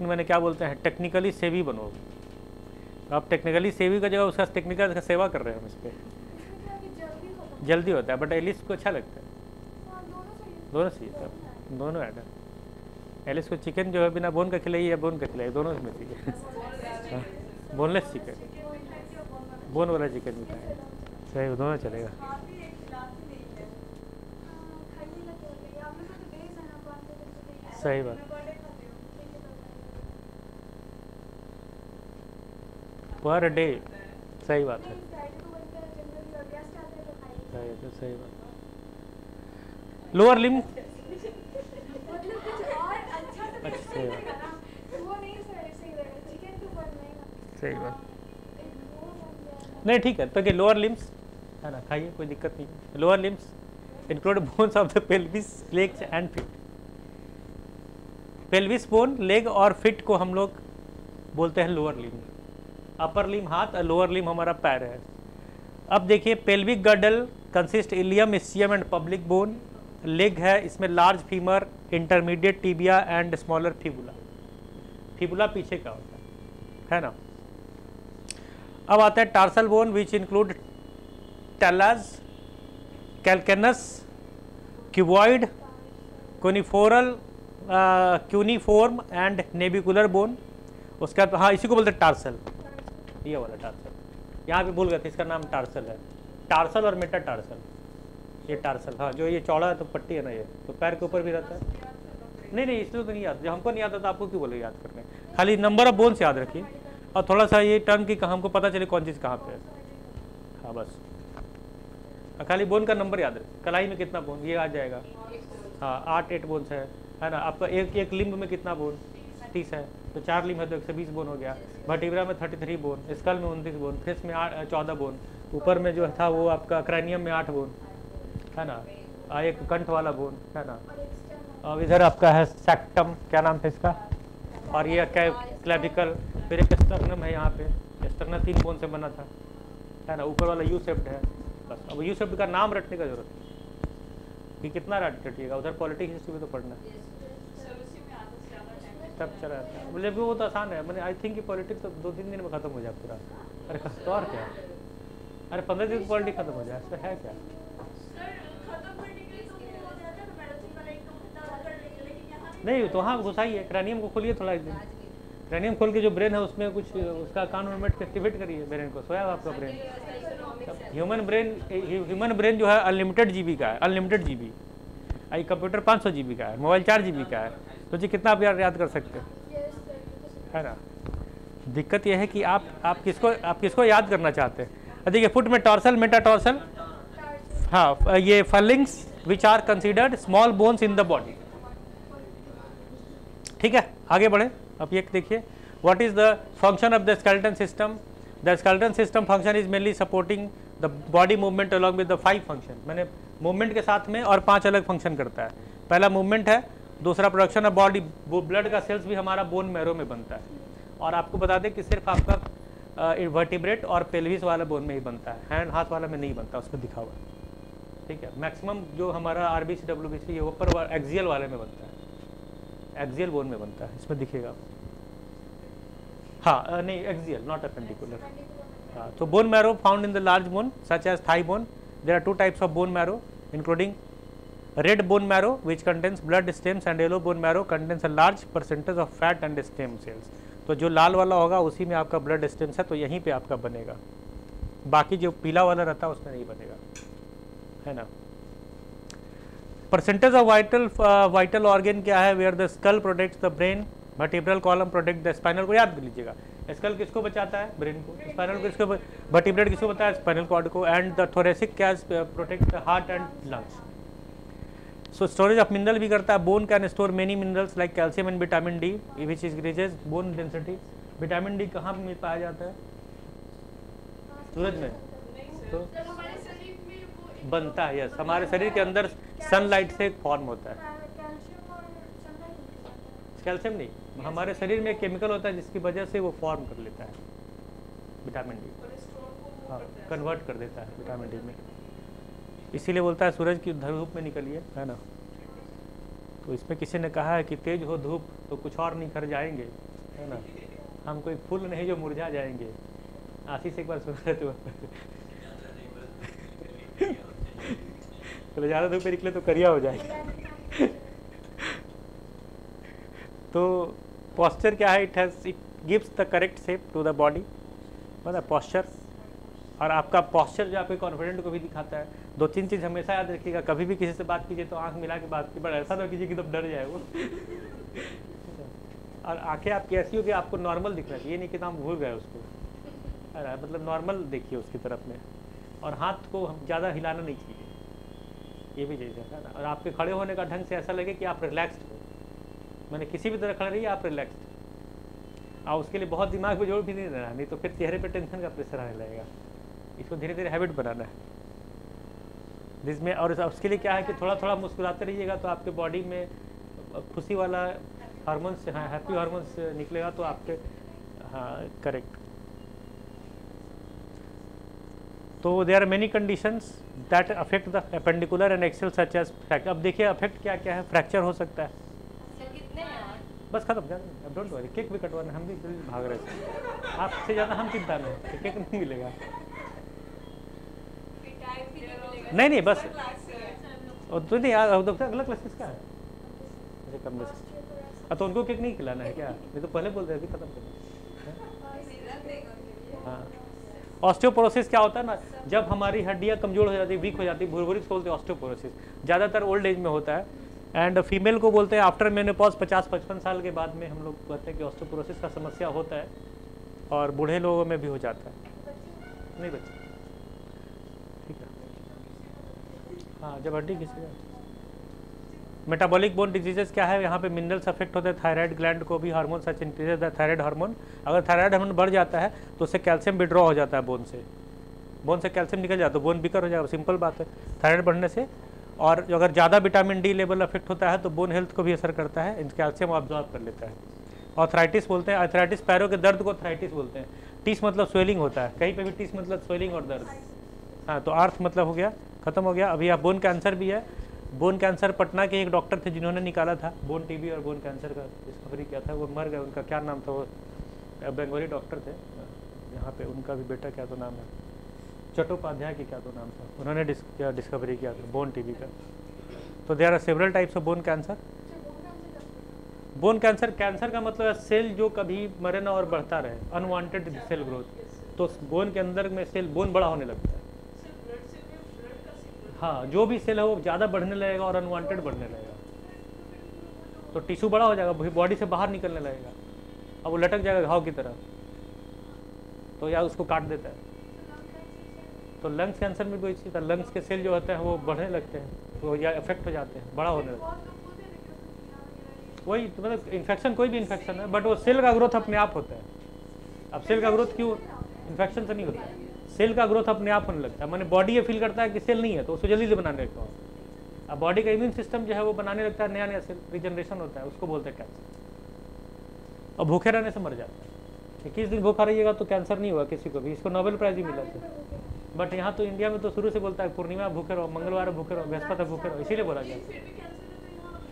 मैंने क्या बोलते हैं, टेक्निकली सेवी बनो। आप टेक्निकली सेवी का जगह उसका टेक्निकल का सेवा कर रहे हैं हम इस पर, जल्दी होता है, बट एलिस को अच्छा लगता है, दोनों सही है, दोनों ऐड है। एलिस को चिकन जो है बिना बोन का खिलाई या बोन का खिलाई, दोनों में चाहिए, बोनलेस चिकन, बोन वाला चिकन भी खाएंगे, सही, दोनों चलेगा। सही बात, पर डे, सही बात है, सही बात। लोअर लिम्ब, अच्छा सही बात, सही बात, नहीं ठीक है। तो कि लोअर लिम्स है ना, खाइए कोई दिक्कत नहीं। Lower limbs include bones of the pelvis, legs and fit. Pelvis bone, leg और फिट को हम लोग बोलते हैं लोअर लिम्ब। अपर लिम्ब हाथ और लोअर लिम्ब हमारा पैर है। अब देखिए pelvic girdle consist ilium, ischium and public bone. Leg है, इसमें large femur, intermediate tibia and smaller fibula. Fibula पीछे का होता है ना। अब आता है tarsal bone which include talus, calcaneus, cuboid, कोनिफोरल, क्यूनिफॉर्म एंड नेबिकुलर बोन। उसका हाँ इसी को बोलते हैं टार्सल, ये वाला टार्सल, यहाँ पे भूल गए थे, इसका नाम टार्सल है। टार्सल और मेटा टार्सल, ये टार्सल, हाँ जो ये चौड़ा है तो पट्टी है ना, ये तो पैर के ऊपर भी रहता है। नहीं इसलिए तो नहीं याद, जब हमको नहीं आता तो आपको क्यों बोले याद करने, खाली नंबर ऑफ बोन्स याद रखिए और थोड़ा सा ये टर्म की हमको पता चले कौन चीज़ कहाँ पे है। हाँ बस खाली बोन का नंबर याद रखें, कलाई में कितना बोन ये आ जाएगा। हाँ 8 बोन्स है ना। आपका एक लिम्ब में कितना बोन, 30 है, तो 4 लिम्ब है तो 120 बोन हो गया। वर्टिब्रा में 33 बोन, स्कल में 29 बोन, फेस में 14 बोन, ऊपर में जो था वो आपका क्रैनियम में 8 बोन है ना, एक कंठ वाला बोन है ना। अब इधर आपका है सेक्टम, क्या नाम था इसका, और ये क्लेविकल, फिर एक स्टर्नम है यहाँ पे, स्टर्नम 3 बोन से बना था है ना। ऊपर वाला यू शेप्ड है बस। अब यू शेप्ड का नाम रटने का जरूरत है कि कितना रटिएगा, उधर पॉलिटिक्स हिस्ट्री में तो पढ़ना है, स्ट्रक्चर है बोले भी वो तो आसान है। मैंने आई थिंक कि पॉलिटिक्स तो 2-3 दिन में खत्म हो जाए पूरा। अरे तो और क्या, अरे 15 दिन में पॉलिटिक्स खत्म हो जाए, ऐसा है क्या। नहीं तो हाँ घुसाइए, क्रैनियम को खोलिए थोड़ा, एक दिन क्रैनियम खोल के जो ब्रेन है उसमें कुछ उसका कान मूवमेंट एक्टिवेट करिए ब्रेन को, सोया आपका ब्रेन। ह्यूमन ब्रेन जो है अनलिमिटेड जीबी का है, अनलिमिटेड जीबी। आई कंप्यूटर 500 जीबी का है, मोबाइल 4 जीबी का है, सोचिए कितना आप याद कर सकते हैं है ना। दिक्कत यह है कि आप किसको याद करना चाहते हैं। देखिए फुट में टॉर्सल, मेटाटॉर्सल, हाँ ये phalanges which are considered small bones in the body. ठीक है आगे बढ़े। अब ये देखिए what is the function of the skeleton system. The skeleton system function is mainly supporting the body movement along with the 5 function. मैंने movement के साथ में और 5 अलग फंक्शन करता है। पहला मूवमेंट है, दूसरा प्रोडक्शन ऑफ बॉडी, ब्लड का सेल्स भी हमारा बोन मैरो में बनता है। और आपको बता दें कि सिर्फ आपका वर्टिब्रेट और पेल्विस वाला बोन में ही बनता है, हैंड हाथ वाला में नहीं बनता, उसको दिखा हुआ है। ठीक है, मैक्सिमम जो हमारा आरबीसी डब्ल्यूबीसी ये ऊपर एक्सियल वाले में बनता है, एक्सियल बोन में बनता है, इसमें दिखेगा। हाँ नहीं एक्सियल नॉट अपेंडिकुलर। हाँ तो bone marrow found in the large bone such as thigh bone. There are 2 types of bone marrow including red bone marrow which contains blood stems and yellow bone marrow contains a large percentage of fat and stem cells. तो जो लाल वाला होगा उसी में आपका blood stems है, तो यहीं पे आपका बनेगा, बाकी जो पीला वाला रहता है उसमें नहीं बनेगा है ना। परसेंटेज ऑफ वाइटल ऑर्गन क्या है, where the skull protects the brain vertebral column protect the spinal को, याद कर लीजिएगा। स्कल किसको बचाता है? ब्रेन को। स्पाइनल को किसको? वर्टिब्रेट किसको बताया? स्पाइनल कॉर्ड को। And the thoracic cage protect the heart and lungs. So storage of mineral भी करता है। Bone can store many minerals like calcium and vitamin D which increases bone density. Vitamin D कहाँ पे पाया जाता है? सूरज में। तो बनता है, यस, हमारे शरीर के अंदर सनलाइट से फॉर्म होता है। कैल्शियम नहीं, हमारे शरीर में एक केमिकल होता है जिसकी वजह से वो फॉर्म कर लेता है विटामिन डी। हाँ, कन्वर्ट कर देता है विटामिन डी में। इसीलिए बोलता है सूरज की धूप में निकलिए, है ना। तो इसमें किसी ने कहा है कि तेज हो धूप तो कुछ और निखर जाएंगे, है ना। हम कोई फूल नहीं जो मुरझा जाएंगे। आशीष एक बार सुन रहे थे चलो ज़्यादा धूप में निकले तो करिया हो जाएगा। तो पॉस्चर क्या है? It gives the correct shape to the body, मतलब पॉस्चर। और आपका पॉस्चर जो आपके कॉन्फिडेंट को भी दिखाता है। 2-3 चीज़ हमेशा याद रखिएगा, कभी भी किसी से बात कीजिए तो आंख मिला के बात कीजिए, बट ऐसा ना कीजिए कि तब डर जाए वो। और आंखें आपकी ऐसी हो कि आपको नॉर्मल दिख रहा है, ये नहीं कि हम भूल गए उसको, मतलब नॉर्मल देखिए उसकी तरफ में। और हाथ को ज़्यादा हिलाना नहीं चाहिए, ये भी चीज़ है ना। और आपके खड़े होने का ढंग से ऐसा लगे कि आप रिलैक्स्ड हो, मैंने किसी भी तरह खड़े रहिए आप रिलैक्स्ड। और उसके लिए बहुत दिमाग पे जोर भी नहीं देना, नहीं तो फिर चेहरे पे टेंशन का प्रेशर आने लगेगा। इसको धीरे धीरे हैबिट बनाना है जिसमें। और उसके लिए क्या है कि थोड़ा थोड़ा मुस्कुराते रहिएगा तो आपके बॉडी में खुशी वाला हार्मोन्स, हाँ, हैप्पी हार्मोन्स निकलेगा तो आपके, हाँ, करेक्ट। तो there are many conditions that affect the appendicular and axial such as fracture. अब देखिए अफेक्ट क्या क्या है। फ्रैक्चर हो सकता है, बस खत्म, अब डोंट वरी। केक भी कटवाना, हम भी भाग रहे थे, आपसे ज़्यादा हम चिंता में, तो केक नहीं मिलेगा। नहीं बस, और तो नहीं यार, डॉक्टर अगला क्लास किसका है? मुझे कम में तो उनको केक नहीं खिलाना है क्या? नहीं तो पहले बोल रहे अभी खत्म करना। हाँ, ऑस्टियोपोरोसिस क्या होता है ना, जब हमारी हड्डियाँ कमजोर हो जाती है, वीक हो जाती है, भुरभुरी बोलते हैं ऑस्टियोपोरोसिस। ज़्यादातर ओल्ड एज में होता है। एंड फीमेल को बोलते हैं आफ्टर मेनोपॉज 50-55 साल के बाद में हम लोग कहते हैं कि ऑस्टियोपोरोसिस का समस्या होता है। और बूढ़े लोगों में भी हो जाता है। नहीं बच्चे, ठीक है। हाँ, जब हड्डी घिसेगा। मेटाबॉलिक बोन डिजीजेस क्या है? यहाँ पे मिनरल्स अफेक्ट होते हैं। थायराइड ग्लैंड को भी hormone such increases the thyroid hormone. अगर थायराइड हार्मोन बढ़ जाता है तो उससे कैल्शियम विड्रॉ हो जाता है बोन से कैल्शियम निकल जाता है, बोन वीकर हो जाएगा। सिंपल बात है, थायराइड बढ़ने से। और अगर ज़्यादा विटामिन डी लेवल अफेक्ट होता है तो बोन हेल्थ को भी असर करता है, कैल्शियम ऑब्जॉर्ब कर लेता है। आर्थराइटिस बोलते हैं, आर्थराइटिस पैरों के दर्द को आर्थराइटिस बोलते हैं। टीस मतलब स्वेलिंग होता है, कहीं पे भी टीस मतलब स्वेलिंग और दर्द। हाँ, तो आर्थ मतलब हो गया, खत्म हो गया। अभी आप बोन कैंसर भी है। बोन कैंसर पटना के एक डॉक्टर थे जिन्होंने निकाला था बोन टीबी और बोन कैंसर का डिस्कवरी किया था, वो मर गए। उनका क्या नाम था? वो बंगाली डॉक्टर थे यहाँ पे, उनका भी बेटा क्या तो नाम है, चट्टोपाध्याय की क्या तो नाम था, उन्होंने डिस्कवरी किया था बोन टीबी का। तो there are several types of bone cancer. Bone cancer, cancer का मतलब है सेल जो कभी मरे ना और बढ़ता रहे, अनवांटेड सेल ग्रोथ। तो बोन के अंदर में सेल, बोन बड़ा होने लगता है। हाँ, जो भी सेल है वो ज़्यादा बढ़ने लगेगा और अनवांटेड बढ़ने लगेगा, तो टिश्यू बड़ा हो जाएगा, बॉडी से बाहर निकलने लगेगा, अब वो लटक जाएगा घाव की तरह, तो या उसको काट देता है। तो लंग्स कैंसर में भी वही चीज़, लंग्स के सेल जो होते हैं वो बढ़ने लगते हैं, तो या इफेक्ट हो जाते हैं, बड़ा होने लगता है। वही तो, मतलब इन्फेक्शन, कोई भी इन्फेक्शन है, बट वो सेल का ग्रोथ अपने आप होता है। अब सेल का ग्रोथ क्यों? इन्फेक्शन से नहीं होता है, सेल का ग्रोथ अपने आप होने लगता है। मैंने बॉडी ये फील करता है कि सेल नहीं है तो उसको जल्दी से बनाने लगता हूँ। अब बॉडी का इम्यून सिस्टम जो है वो बनाने लगता है नया नया सेल, रिजनरेशन होता है, उसको बोलते हैं कैंसर। और भूखे रहने से मर जाता है। 21 दिन भूखा रहिएगा तो कैंसर नहीं हुआ किसी को भी, इसको नोबेल प्राइज ही मिला था। बट यहाँ तो इंडिया में तो शुरू से बोलता है पूर्णिमा भूखे रहो, मंगलवार भूखे रहो, बृहस्पति भूखे रहो, इसीलिए बोला गया।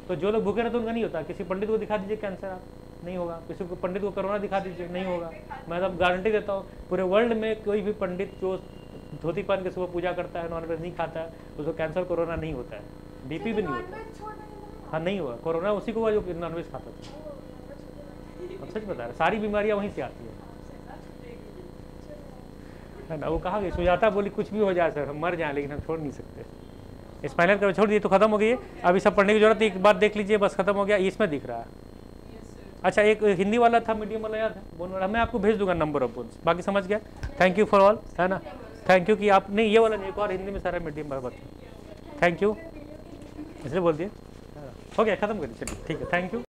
तो जो लोग भूखे रहते उनका नहीं होता। किसी पंडित को दिखा दीजिए कैंसर, आप नहीं होगा। किसी को पंडित को कोरोना दिखा दीजिए, नहीं होगा। मैं तो गारंटी देता हूँ, पूरे वर्ल्ड में कोई भी पंडित जो धोती पहन के सुबह पूजा करता है, नॉनवेज नहीं खाता है, उसको कैंसर कोरोना नहीं होता है, बीपी भी नहीं होता है। हाँ, नहीं हुआ। कोरोना उसी को हुआ जो नॉनवेज खाता था। अब सच बता रहे, सारी बीमारियाँ वहीं से आती है ना। वो कहा कि सुजाता बोली कुछ भी हो जाए सर, हम मर जाए लेकिन हम छोड़ नहीं सकते। स्पाइनल कर्व छोड़ दिए तो खत्म हो गई है। अभी सब पढ़ने की जरूरत है, एक बार देख लीजिए, बस खत्म हो गया। इसमें दिख रहा है, अच्छा एक हिंदी वाला था, मीडियम वाला याद है, बोन वाला, मैं आपको भेज दूंगा नंबर ऑफ बोन्स, बाकी समझ गया। थैंक यू फॉर ऑल, है ना, थैंक यू कि आप, नहीं ये वाला नहीं, एक और हिंदी में सारा मीडियम बराबर, थैंक यू, इसलिए बोल दिए, हो गया, खत्म करिए, चलिए ठीक है, थैंक यू।